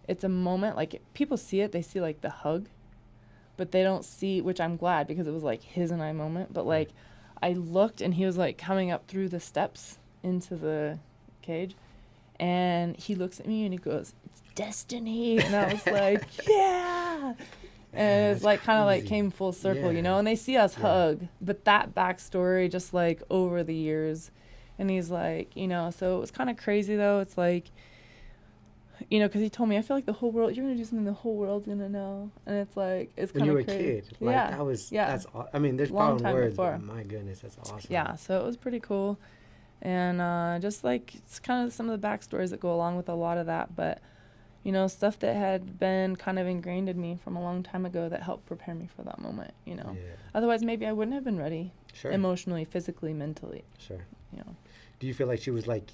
it's a moment, like, people see it, they see, like, the hug, but they don't see, which I'm glad, because it was, like, his and I moment. But, like, I looked, and he was, like, coming up through the steps into the cage, and he looks at me, and he goes, "It's destiny." And I was like, yeah. And it's like kind of like came full circle, and they see us hug, but that backstory just like over the years. And he's like, so it was kind of crazy though. It's like, because he told me, I feel like the whole world, you're going to do something the whole world's going to know. And it's like, it's kind of crazy. When you were a kid. Like, that was, that's, I mean, there's Long probably words, before. but my goodness, that's awesome. Yeah, so it was pretty cool. And just like, it's kind of some of the backstories that go along with a lot of that. But, stuff that had been kind of ingrained in me from a long time ago that helped prepare me for that moment, Yeah. Otherwise, maybe I wouldn't have been ready. Sure. Emotionally, physically, mentally. Sure. Do you feel like she was like,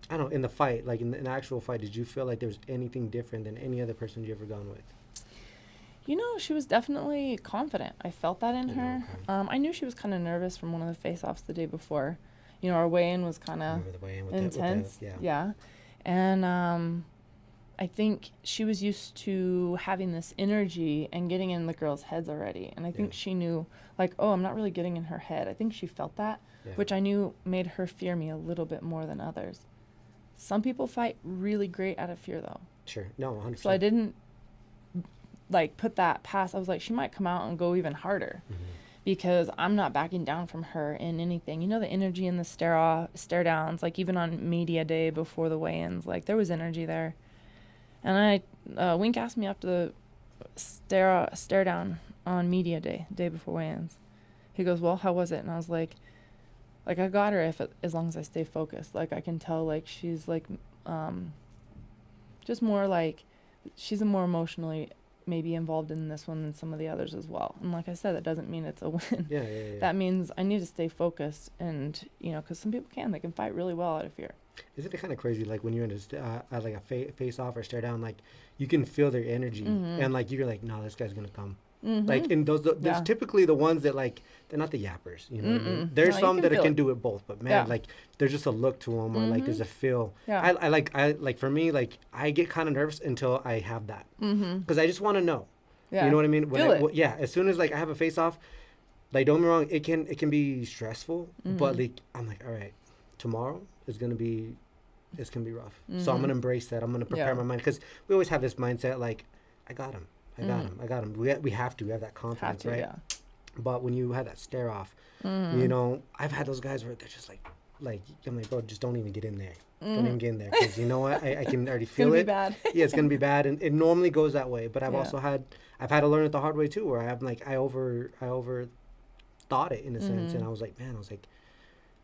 I don't know, in the fight, like in the actual fight, did you feel like there was anything different than any other person you ever gone with? She was definitely confident. I felt that in her. Okay. I knew she was kind of nervous from one of the face-offs the day before. Our weigh-in was kind of intense. Yeah. And I think she was used to having this energy and getting in the girls' heads already. And I think she knew, like, oh, I'm not really getting in her head. I think she felt that, which I knew made her fear me a little bit more than others. Some people fight really great out of fear, though. Sure. No, 100%. So I didn't, like, put that past. I was like, she might come out and go even harder. Mm-hmm. Because I'm not backing down from her in anything. The energy in the stare downs, like even on media day before the weigh-ins, like there was energy there. And Wink asked me after the stare down on media day before weigh-ins. He goes, well, how was it? And I was like I got her as long as I stay focused. Like I can tell, like she's like, just more like, she's a more emotionally maybe involved in this one than some of the others as well. And like I said, that doesn't mean it's a win. Yeah. That means I need to stay focused and, because some people they can fight really well out of fear. Isn't it kind of crazy, like when you're in at like a face-off or stare down, like you can feel their energy and like you're like, no, this guy's going to come. Mm-hmm. Like in there's typically the ones that like, they're not the yappers, you know what I mean? There's some that can do it both, but man, like there's just a look to them or like there's a feel. Yeah. I like for me, like I get kind of nervous until I have that because I just want to know. Yeah. You know what I mean? As soon as like I have a face off, like don't get me wrong, it can be stressful, but like I'm like, all right, tomorrow is gonna be rough. So I'm gonna embrace that. I'm gonna prepare my mind because we always have this mindset like, I got him. We have that confidence, right? Yeah. But when you have that stare off, I've had those guys where they're just like I'm like, bro, just don't even get in there. Don't even get in there because you know what? I can already feel it. It's gonna be bad. Yeah, it's gonna be bad, and it normally goes that way. But I've had to learn it the hard way too, where I over thought it in a sense, and I was like,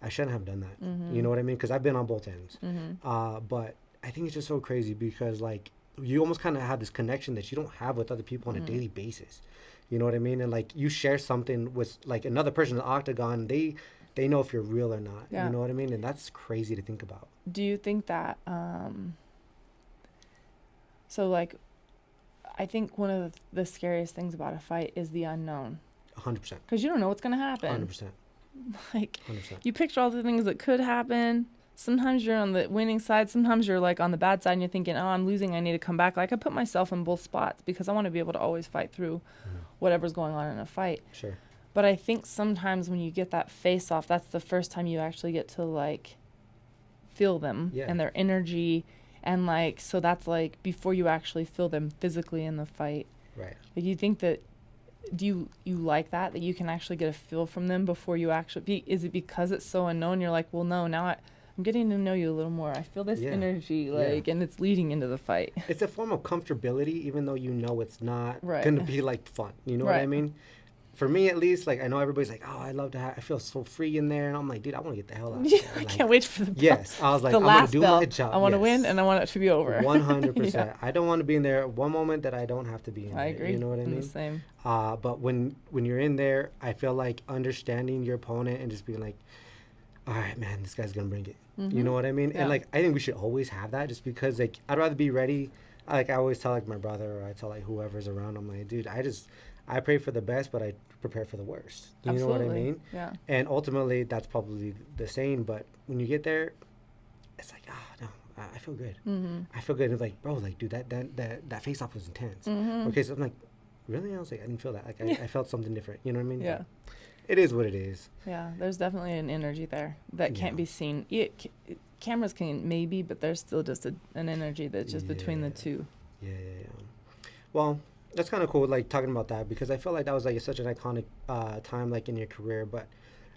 I shouldn't have done that. You know what I mean? Because I've been on both ends. But I think it's just so crazy because like you almost kind of have this connection that you don't have with other people on a daily basis. You know what I mean? And like you share something with like another person in the octagon, they know if you're real or not. Yeah. You know what I mean? And that's crazy to think about. Do you think that so like I think one of the scariest things about a fight is the unknown. 100%. Because you don't know what's going to happen. 100%. Like 100%. You picture all the things that could happen. Sometimes you're on the winning side. Sometimes you're like on the bad side and you're thinking, oh, I'm losing. I need to come back. Like I put myself in both spots because I want to be able to always fight through whatever's going on in a fight. Sure. But I think sometimes when you get that face off, that's the first time you actually get to like feel them and their energy, and like, so that's like before you actually feel them physically in the fight. Right. Like, you think that, do you like that you can actually get a feel from them before you actually is it because it's so unknown? You're like, well, no, now I'm getting to know you a little more. I feel this energy, like, and it's leading into the fight. It's a form of comfortability, even though you know it's not Right. going to be, like, fun. You know what I mean? For me, at least, like, I know everybody's like, oh, I love to I feel so free in there. And I'm like, dude, I want to get the hell out of Yeah, there. I Like, can't wait for the bell. yes. I was like, the I'm going last to do bell. my job. I want to win, and I want it to be over. 100%. Yeah. I don't want to be in there one moment that I don't have to be in I there. agree. You know what I I'm mean? the same. But when you're in there, I feel like understanding your opponent and just being like, all right, man, this guy's going to bring it. Mm-hmm. You know what I mean? Yeah. And, like, I think we should always have that, just because, like, I'd rather be ready. Like, I always tell, like, my brother, or I tell, like, whoever's around, I'm like, dude, I pray for the best, but I prepare for the worst. You Absolutely. know what I mean? Yeah. And ultimately, that's probably the same. But when you get there, it's like, no, I feel good. Mm-hmm. I feel good. And it's like, bro, like, dude, that face off was intense. Mm-hmm. Okay, so I'm like, really? I was like, I didn't feel that. Like, I felt something different. You know what I mean? Yeah. But it is what it is. Yeah, there's definitely an energy there that can't be seen. Cameras can maybe, but there's still just an energy that's just between the two. Yeah. Well, that's kind of cool, like, talking about that, because I feel like that was, like, such an iconic time, like, in your career, but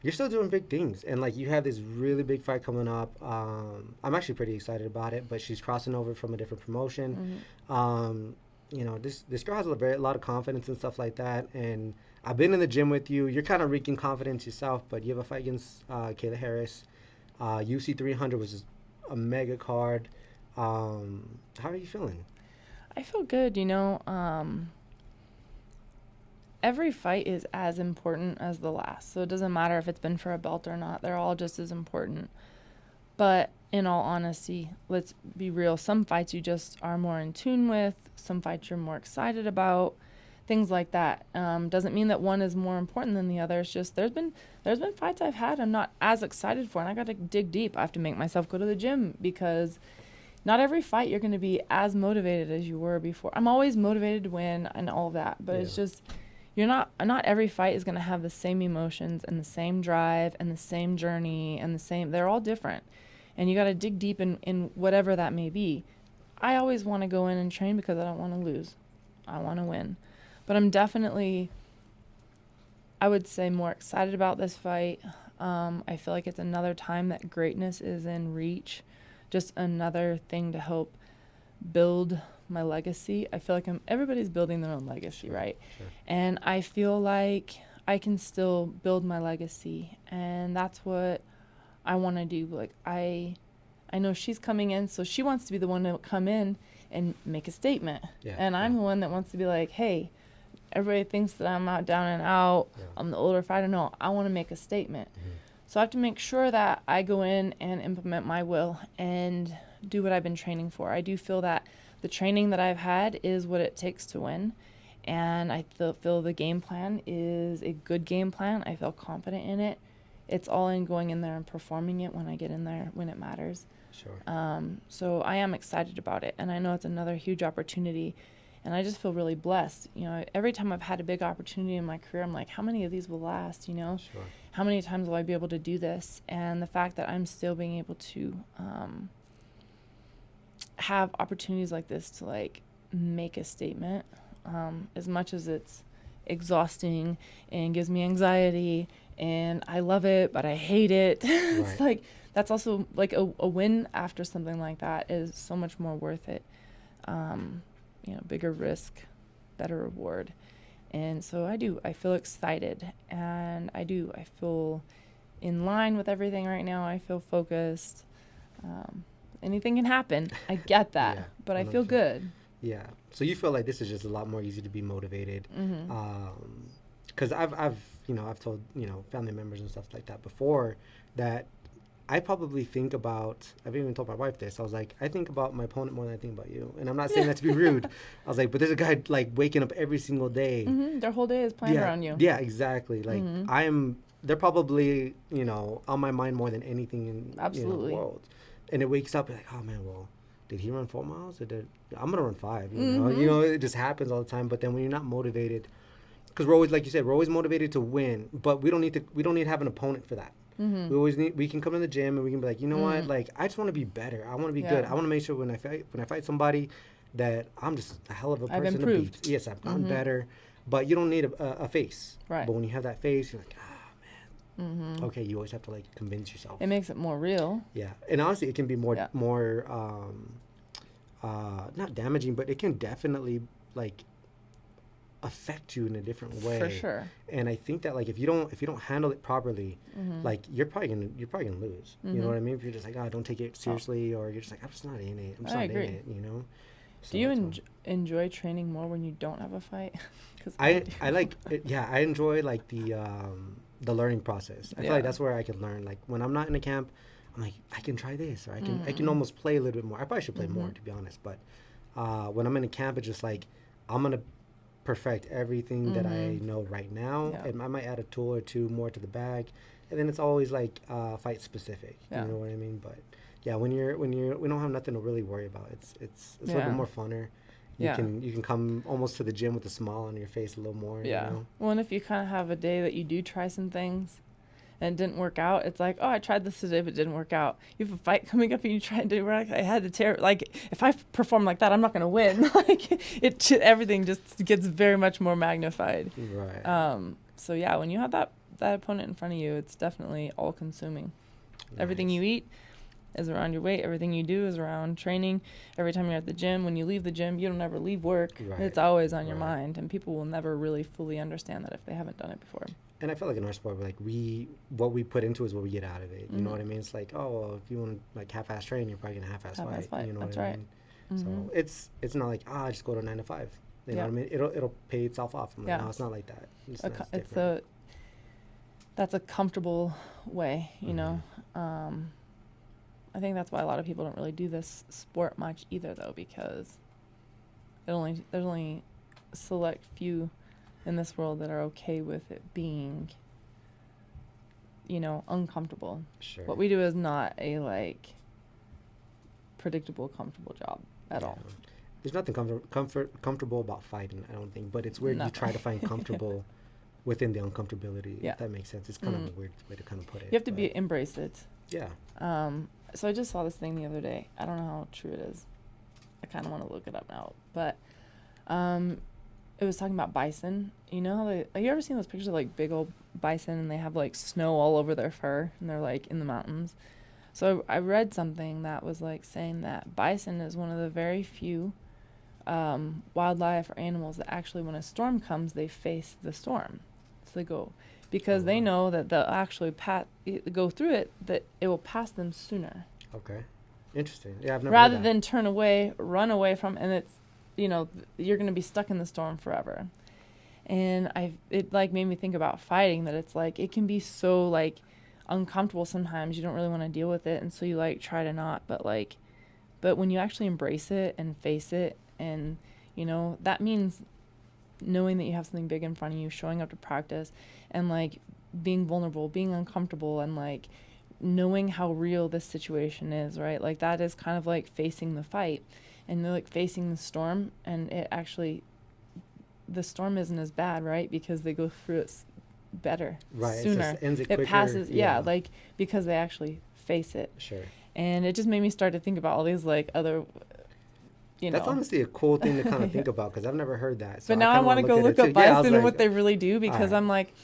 you're still doing big things, and, like, you have this really big fight coming up. I'm actually pretty excited about it, but she's crossing over from a different promotion. Mm-hmm. You know, this girl has a lot of confidence and stuff like that, and I've been in the gym with you. You're kind of wreaking confidence yourself, but you have a fight against Kayla Harris. UC 300 was just a mega card. How are you feeling? I feel good, every fight is as important as the last. So it doesn't matter if it's been for a belt or not. They're all just as important. But in all honesty, let's be real. Some fights you just are more in tune with. Some fights you're more excited about. Things like that. Doesn't mean that one is more important than the other. It's just there's been fights I've had I'm not as excited for, and I got to dig deep. I have to make myself go to the gym, because not every fight you're going to be as motivated as you were before. I'm always motivated to win and all of that, but it's just not every fight is going to have the same emotions and the same drive and the same journey and they're all different. And you got to dig deep in whatever that may be. I always want to go in and train because I don't want to lose. I want to win. But I'm definitely, I would say, more excited about this fight. I feel like it's another time that greatness is in reach. Just another thing to help build my legacy. I feel like everybody's building their own legacy, right? Sure. And I feel like I can still build my legacy, and that's what I want to do. Like, I know she's coming in, so she wants to be the one to come in and make a statement. Yeah, and I'm the one that wants to be like, hey, everybody thinks that I'm out, down and out. Yeah. I'm the older fighter. No, I want to make a statement. Mm-hmm. So I have to make sure that I go in and implement my will and do what I've been training for. I do feel that the training that I've had is what it takes to win. And I feel the game plan is a good game plan. I feel confident in it. It's all in going in there and performing it when I get in there, when it matters. Sure. So I am excited about it. And I know it's another huge opportunity. And I just feel really blessed. Every time I've had a big opportunity in my career, I'm like, how many of these will last, Sure. How many times will I be able to do this? And the fact that I'm still being able to have opportunities like this to, like, make a statement, as much as it's exhausting and gives me anxiety and I love it, but I hate it. It's Right. like, that's also like a win after something like that is so much more worth it. Bigger risk, better reward. And so I feel excited, and I feel in line with everything right now. I feel focused. Anything can happen. I get that, Yeah, but I feel 100%. good. Yeah. So you feel like this is just a lot more easy to be motivated. Mm-hmm. Because I've told, family members and stuff like that before that I probably think about, I've even told my wife this. I was like, I think about my opponent more than I think about you. And I'm not saying that to be rude. I was like, but there's a guy, like, waking up every single day. Mm-hmm. Their whole day is planned around you. Yeah, exactly. Like, Mm-hmm. They're probably, on my mind more than anything in Absolutely. the world. And it wakes up, like, oh, man, well, did he run 4 miles? I'm going to run 5. Mm-hmm. It just happens all the time. But then when you're not motivated because we're always, like you said, we're always motivated to win, but we don't need to have an opponent for that. We can come in the gym and we can be like, you know what, like I just want to be better. I want to be good. I want to make sure when I fight somebody that I'm just a hell of a person to beat. Yes, I've gotten better, but you don't need a face. Right. But when you have that face, you're like, okay, you always have to like convince yourself. It makes it more real. Yeah, and honestly, it can be more not damaging, but it can definitely like affect you in a different way. For sure. And I think that like if you don't handle it properly, like you're probably gonna lose. You know what I mean? If you're just like, oh, don't take it seriously, or you're just like, I'm just not in it. I'm just not in it. You know. So do you enjoy training more when you don't have a fight? Cause I like it, yeah, I enjoy like the learning process. I feel like that's where I can learn. Like when I'm not in a camp, I'm like, I can try this, or I can almost play a little bit more. I probably should play more, to be honest. But when I'm in a camp, it's just like I'm gonna perfect everything that I know right now, and I might add a tool or two more to the bag, and then it's always like fight specific. You know what I mean? But yeah, when we don't have nothing to really worry about. It's a little bit more funner. You can come almost to the gym with a smile on your face a little more. Yeah. You know? Well, and if you kind of have a day that you do try some things and it didn't work out, it's like, oh, I tried this today, but it didn't work out. You have a fight coming up and you try to do right. I had to tear. Like, if I perform like that, I'm not going to win. Like, everything just gets very much more magnified. Right. So yeah, when you have that opponent in front of you, it's definitely all consuming. Nice. Everything you eat is around your weight. Everything you do is around training. Every time you're at the gym, when you leave the gym, you don't ever leave work. Right. It's always on your mind, and people will never really fully understand that if they haven't done it before. And I feel like in our sport, like what we put into is what we get out of it. You know what I mean? It's like, oh, well, if you want to like half-ass train, you're probably gonna half-ass fight. You know what I mean? So it's not like I just go to 9 to 5. You know what I mean? It'll pay itself off. I'm like, no, it's not like that. That's a comfortable way, you know. I think that's why a lot of people don't really do this sport much either, though, because there's only a select few in this world that are okay with it being, you know, uncomfortable. Sure. What we do is not a like predictable, comfortable job at all. There's nothing comfortable about fighting, I don't think, but it's weird you try to find comfortable within the uncomfortability. If that makes sense. It's kind of a weird way to kind of put it. You have to embrace it. Yeah. So I just saw this thing the other day. I don't know how true it is. I kind of want to look it up now. But it was talking about bison. You know how have you ever seen those pictures of like big old bison and they have like snow all over their fur and they're like in the mountains? So I read something that was like saying that bison is one of the very few wildlife or animals that actually, when a storm comes, they face the storm. So they go, because they know that they'll actually go through it, that it will pass them sooner. Okay. Interesting. Yeah, I've never Rather heard that. Than turn away, run away from, and it's, you know, you're going to be stuck in the storm forever. And it like made me think about fighting, that it's like, it can be so like uncomfortable sometimes. You don't really want to deal with it. And so you like try to not, but when you actually embrace it and face it, and, you know, that means knowing that you have something big in front of you, showing up to practice, and like being vulnerable, being uncomfortable, and like knowing how real this situation is, right? Like that is kind of like facing the fight, and like facing the storm. And it actually, the storm isn't as bad, right? Because they go through it better, sooner. It passes, like because they actually face it. Sure. And it just made me start to think about all these like other. That's honestly a cool thing to kind of think about, because I've never heard that. So but now I want to go look up bison and what they really do, because I'm like,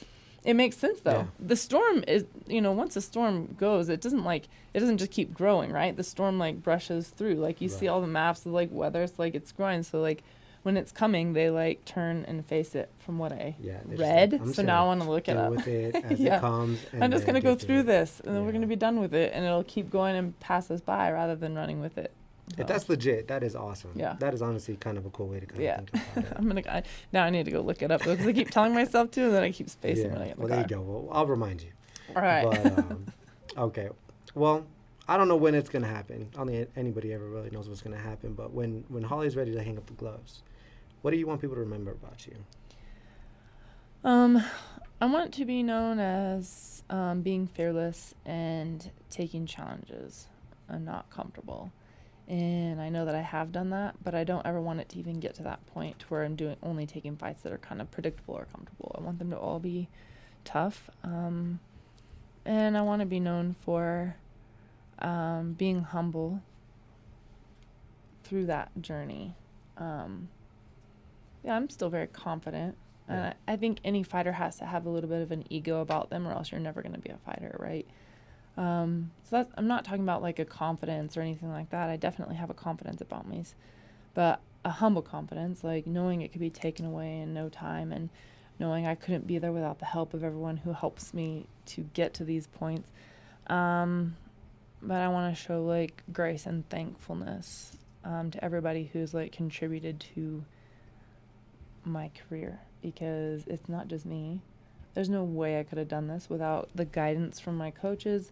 it makes sense though. Yeah. The storm is, once a storm goes, it doesn't just keep growing, right? The storm like brushes through. Like you see all the maps of like weather, it's like it's growing. So like when it's coming, they like turn and face it, from what I read. So now I want to look it up. With it as it comes. I'm just going to go through this, and then we're going to be done with it, and it'll keep going and pass us by rather than running with it. So. If that's legit, that is awesome. Yeah. That is honestly kind of a cool way to kind of think about it. Now I need to go look it up, because I keep telling myself to, and then I keep spacing when I get in the car. There you go. Well, I'll remind you. All right. But, okay. Well, I don't know when it's going to happen. I don't think anybody ever really knows what's going to happen. But when Holly's ready to hang up the gloves, what do you want people to remember about you? I want to be known as being fearless and taking challenges and not comfortable. And I know that I have done that, but I don't ever want it to even get to that point to where I'm only taking fights that are kind of predictable or comfortable. I want them to all be tough. And I want to be known for being humble through that journey. Yeah, I'm still very confident. And I think any fighter has to have a little bit of an ego about them, or else you're never going to be a fighter, right? So I'm not talking about like a confidence or anything like that. I definitely have a confidence about me, but a humble confidence, like knowing it could be taken away in no time, and knowing I couldn't be there without the help of everyone who helps me to get to these points. But I want to show like grace and thankfulness to everybody who's like contributed to my career, because it's not just me. There's no way I could have done this without the guidance from my coaches,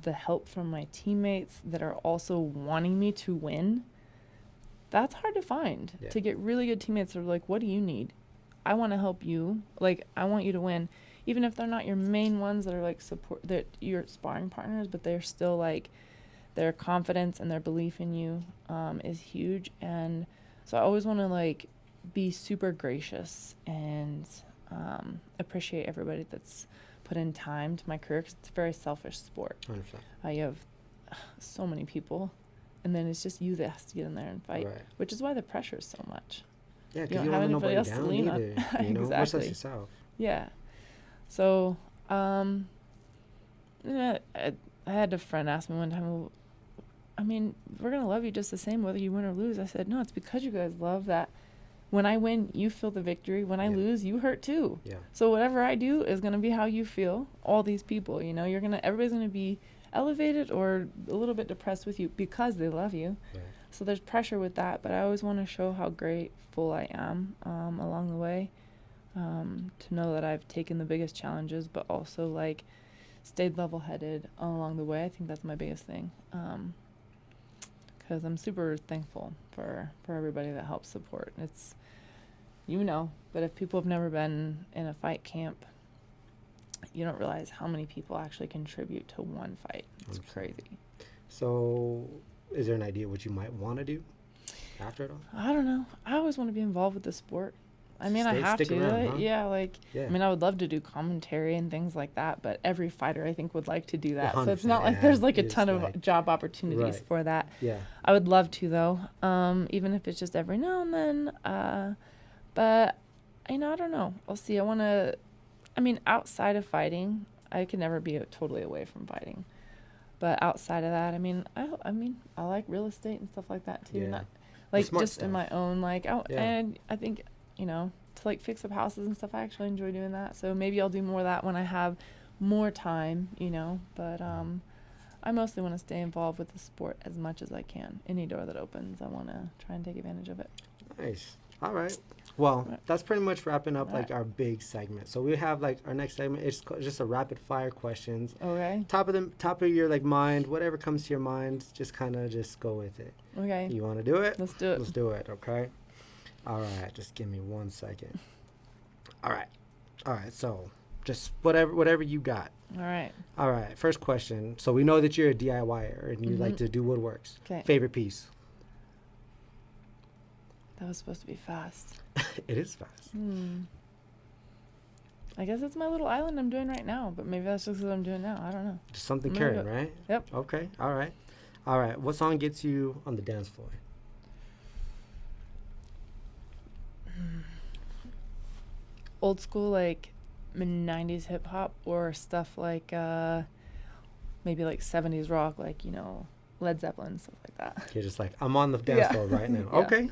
the help from my teammates that are also wanting me to win. That's hard to find, to get really good teammates that are like, what do you need? I want to help you. Like, I want you to win. Even if they're not your main ones that are like support, that your sparring partners, but they're still like, their confidence and their belief in you is huge. And so I always want to like be super gracious and appreciate everybody that's put in time to my career, because it's a very selfish sport. 100%. You have so many people, and then it's just you that has to get in there and fight, which is why the pressure is so much. Yeah, because you don't have anybody else to lean on. You know, much less yourself. Yeah. So, I had a friend ask me one time, well, I mean, we're going to love you just the same whether you win or lose. I said, no, it's because you guys love that. When I win, you feel the victory. When I lose, you hurt too. Yeah. So whatever I do is going to be how you feel. All these people, you know, everybody's going to be elevated or a little bit depressed with you because they love you. Yeah. So there's pressure with that, but I always want to show how grateful I am along the way, to know that I've taken the biggest challenges, but also like stayed level-headed along the way. I think that's my biggest thing, because I'm super thankful for everybody that helps support. It's, but if people have never been in a fight camp, you don't realize how many people actually contribute to one fight. It's crazy. So is there an idea what you might want to do after it all? I don't know. I always want to be involved with the sport. I mean, I have to. Around, huh? I mean, I would love to do commentary and things like that, but every fighter, I think, would like to do that. So it's not like there's like a ton of job opportunities for that. Yeah. I would love to, though, even if it's just every now and then. But, I don't know. I'll see. Outside of fighting, I could never be totally away from fighting. But outside of that, I like real estate and stuff like that, too. Yeah. Not, like, just stuff. in my own, and I think, to like fix up houses and stuff, I actually enjoy doing that. So maybe I'll do more of that when I have more time, but I mostly want to stay involved with the sport as much as I can. Any door that opens, I want to try and take advantage of it. Nice. All right. Well, that's pretty much wrapping up our big segment. So we have our next segment. It's just a rapid fire questions. Okay. Top of your mind, whatever comes to your mind, just kind of go with it. Okay. You want to do it? Let's do it. Let's do it. Okay. All right. Just give me 1 second. All right. So just whatever you got. All right. All right. First question. So we know that you're a DIYer and you like to do woodworks. Okay. Favorite piece? That was supposed to be fast. It is fast. I guess it's my little island I'm doing right now, but maybe that's just what I'm doing now. I don't know. Just something current, right? Yep. Okay. All right. What song gets you on the dance floor? Old school, like 90s hip hop, or stuff like maybe like 70s rock, like Led Zeppelin, stuff like that. You're just like, I'm on the dance floor right now. Yeah. Okay.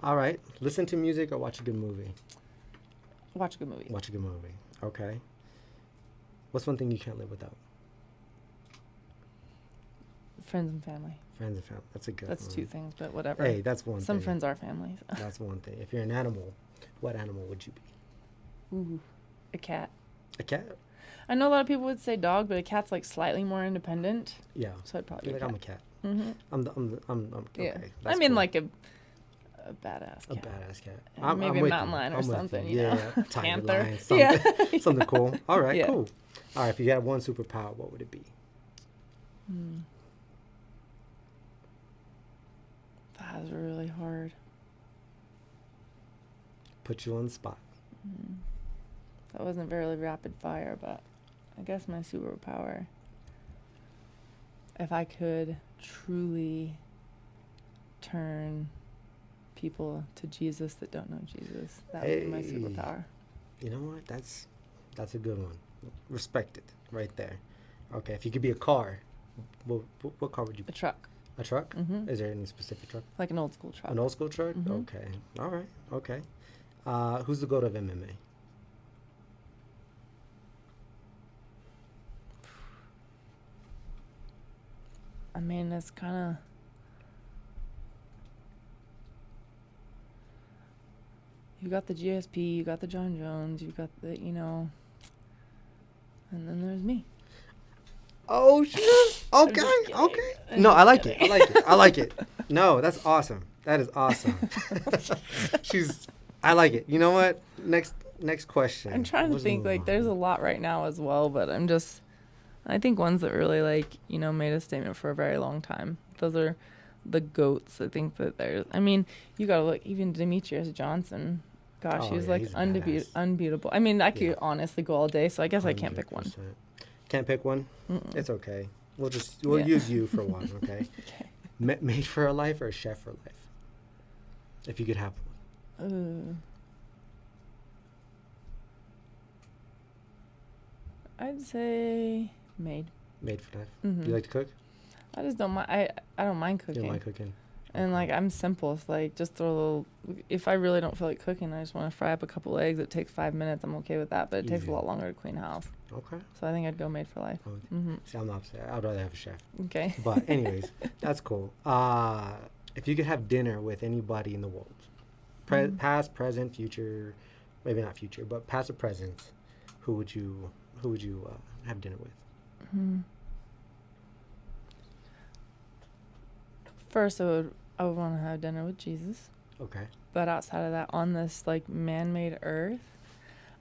All right. Listen to music or watch a good movie? Watch a good movie. Watch a good movie. Okay. What's one thing you can't live without? Friends and family. Friends and family. That's a good That's one. 2 things, but whatever. Hey, that's one Some thing. friends are family. That's one thing. If you're an animal, what animal would you be? Ooh, a cat. A cat? I know a lot of people would say dog, but a cat's like slightly more independent. Yeah. So I'd probably be be like, I'm a cat. Mm-hmm. I'm okay. Yeah. That's I mean, cool. like a badass cat. A badass cat. Maybe a mountain lion or something. Yeah. Tiger Panther. lion, something, something cool. All right, Yeah. cool. All right, if you had one superpower, what would it be? That was really hard. Put you on the spot. That wasn't very rapid fire, but I guess my superpower, if I could truly turn people to Jesus that don't know Jesus, that would be my superpower. You know what? That's a good one. Respect it right there. Okay, if you could be a car, what car would you A be? truck. A truck? Mm-hmm. Is there any specific truck? Like an old school truck. An old school truck? Mhm. Okay. All right. Okay. Who's the GOAT of MMA? I mean, it's kind of... You got the GSP, you got the John Jones, you got the, and then there's me. Oh shit! Okay, just kidding. okay. I'm No, just I like it. I kidding. like it. I like it. No, that's awesome. That is awesome. I like it. You know what? Next question. I'm trying to Let's think, move like, there's a on. lot right now as well, but I think ones that really, like, made a statement for a very long time. Those are the GOATs. I think that you gotta look, even Demetrius Johnson. Gosh, Oh, he's yeah, like he's badass. unbeatable. I mean, I could Yeah. honestly go all day, so I guess I can't pick one. 100%. Can't pick one? Mm-mm. It's okay. We'll Yeah. use you for one, okay? Okay. Made for a life or chef for life? If you could have one. I'd say made. Made for life. Mhm. You like to cook? I just don't mind. I don't mind You cooking. don't like cooking? And Okay. like I'm simple. It's like just throw a little. If I really don't feel like cooking, I just want to fry up a couple eggs. It takes 5 minutes. I'm okay with that, but it takes Easy. a lot longer to clean house. Okay. So I think I'd go made for life. Oh, Mm-hmm. See, I'm the opposite. I'd rather have a chef. Okay. But anyways, that's cool. If you could have dinner with anybody in the world, past, present, future, maybe not future, but past or present, who would you have dinner with? First, I would want to have dinner with Jesus. Okay. But outside of that, on this like man-made earth,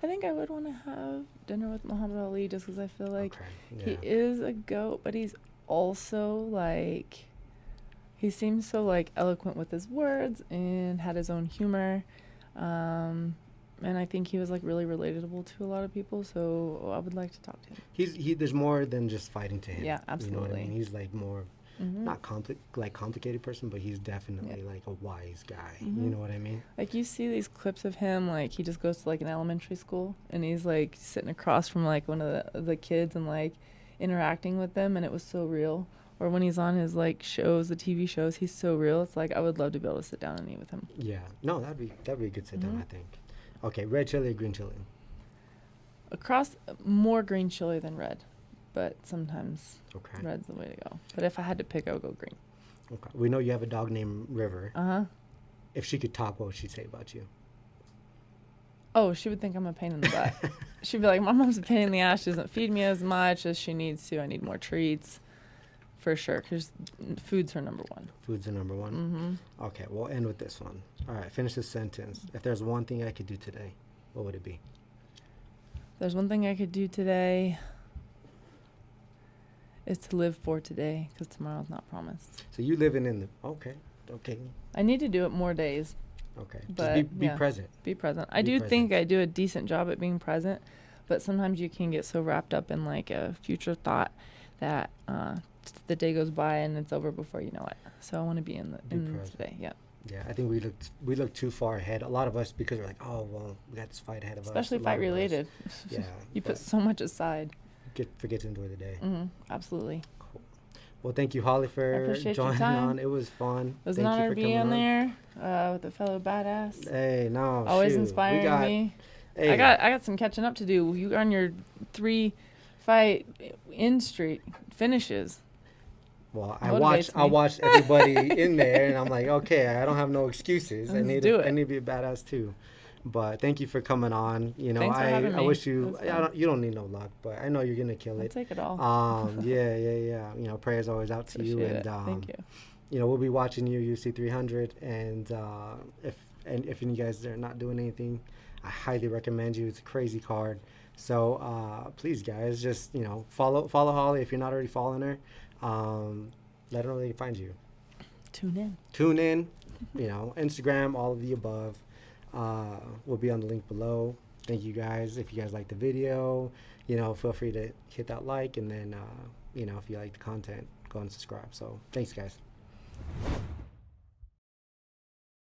I think I would want to have dinner with Muhammad Ali just because I feel like Okay. he is a GOAT, but he's also like, he seems so like eloquent with his words and had his own humor. And I think he was like really relatable to a lot of people, so I would like to talk to him. There's more than just fighting to him. Yeah, You know what I absolutely. mean? He's like more Mhm. not complicated person, but he's definitely like a wise guy. You Mhm. know what I mean? Like you see these clips of him, like he just goes to like an elementary school and he's like sitting across from like one of the kids and like interacting with them, and it was so real. Or when he's on his like shows, the TV shows, he's so real. It's like I would love to be able to sit down and eat with him. Yeah. No, that'd be a good sit down, Mhm. I think. Okay, red chili or green chili? Across more green chili than red, but sometimes Okay. red's the way to go. But if I had to pick, I would go green. Okay. We know you have a dog named River. Uh-huh. If she could talk, what would she say about you? Oh, she would think I'm a pain in the butt. She'd be like, my mom's a pain in the ass. She doesn't feed me as much as she needs to. I need more treats. For sure, because food's her number one. Food's the number one. Mm-hmm. Okay, we'll end with this one. All right, finish this sentence. If there's one thing I could do today, what would it be? There's one thing I could do today is to live for today, because tomorrow's not promised. So you living in the okay. I need to do it more days. Just But, be yeah. present. Be present. I Be do think present. I do a decent job at being present, but sometimes you can get so wrapped up in like a future thought that the day goes by and it's over before you know it. So I want to be in present. today. Yeah. Yeah, I think we look too far ahead. A lot of us, because we're like, oh well, we got this fight ahead of Especially us. A lot fight of us, related. Yeah. You put but so much aside. forget to enjoy the day. Mm-hmm. Absolutely. Cool. Well, thank you, Holly, for appreciate your joining time. on. It was fun. It was Thank an you honor for to be coming on there with a fellow badass. Hey, no, Always shoot. inspiring me. Hey, I got some catching up to do. You on your 3 fight in streak finishes. Well, Motivates I me. watched everybody in there, and I'm like, okay, I don't have no excuses. I Let's need do to, it. I need to be a badass too. But thank you for coming on. You know, Thanks for having I me. wish It you. was fun. You don't need no luck, but I know you're gonna kill I'll it. take it all. Yeah. You know, prayers always out to you, Appreciate and it. Thank you. you know, we'll be watching you UFC 300, and if you guys are not doing anything, I highly recommend you. It's a crazy card. So please, guys, just follow Holly if you're not already following her. Let her know they can find you. Tune in. Tune in, you know, Instagram, all of the above. Will be on the link below. Thank you guys. If you guys like the video, you know, feel free to hit that like, and then, you know, if you like the content, go and subscribe. So thanks, guys.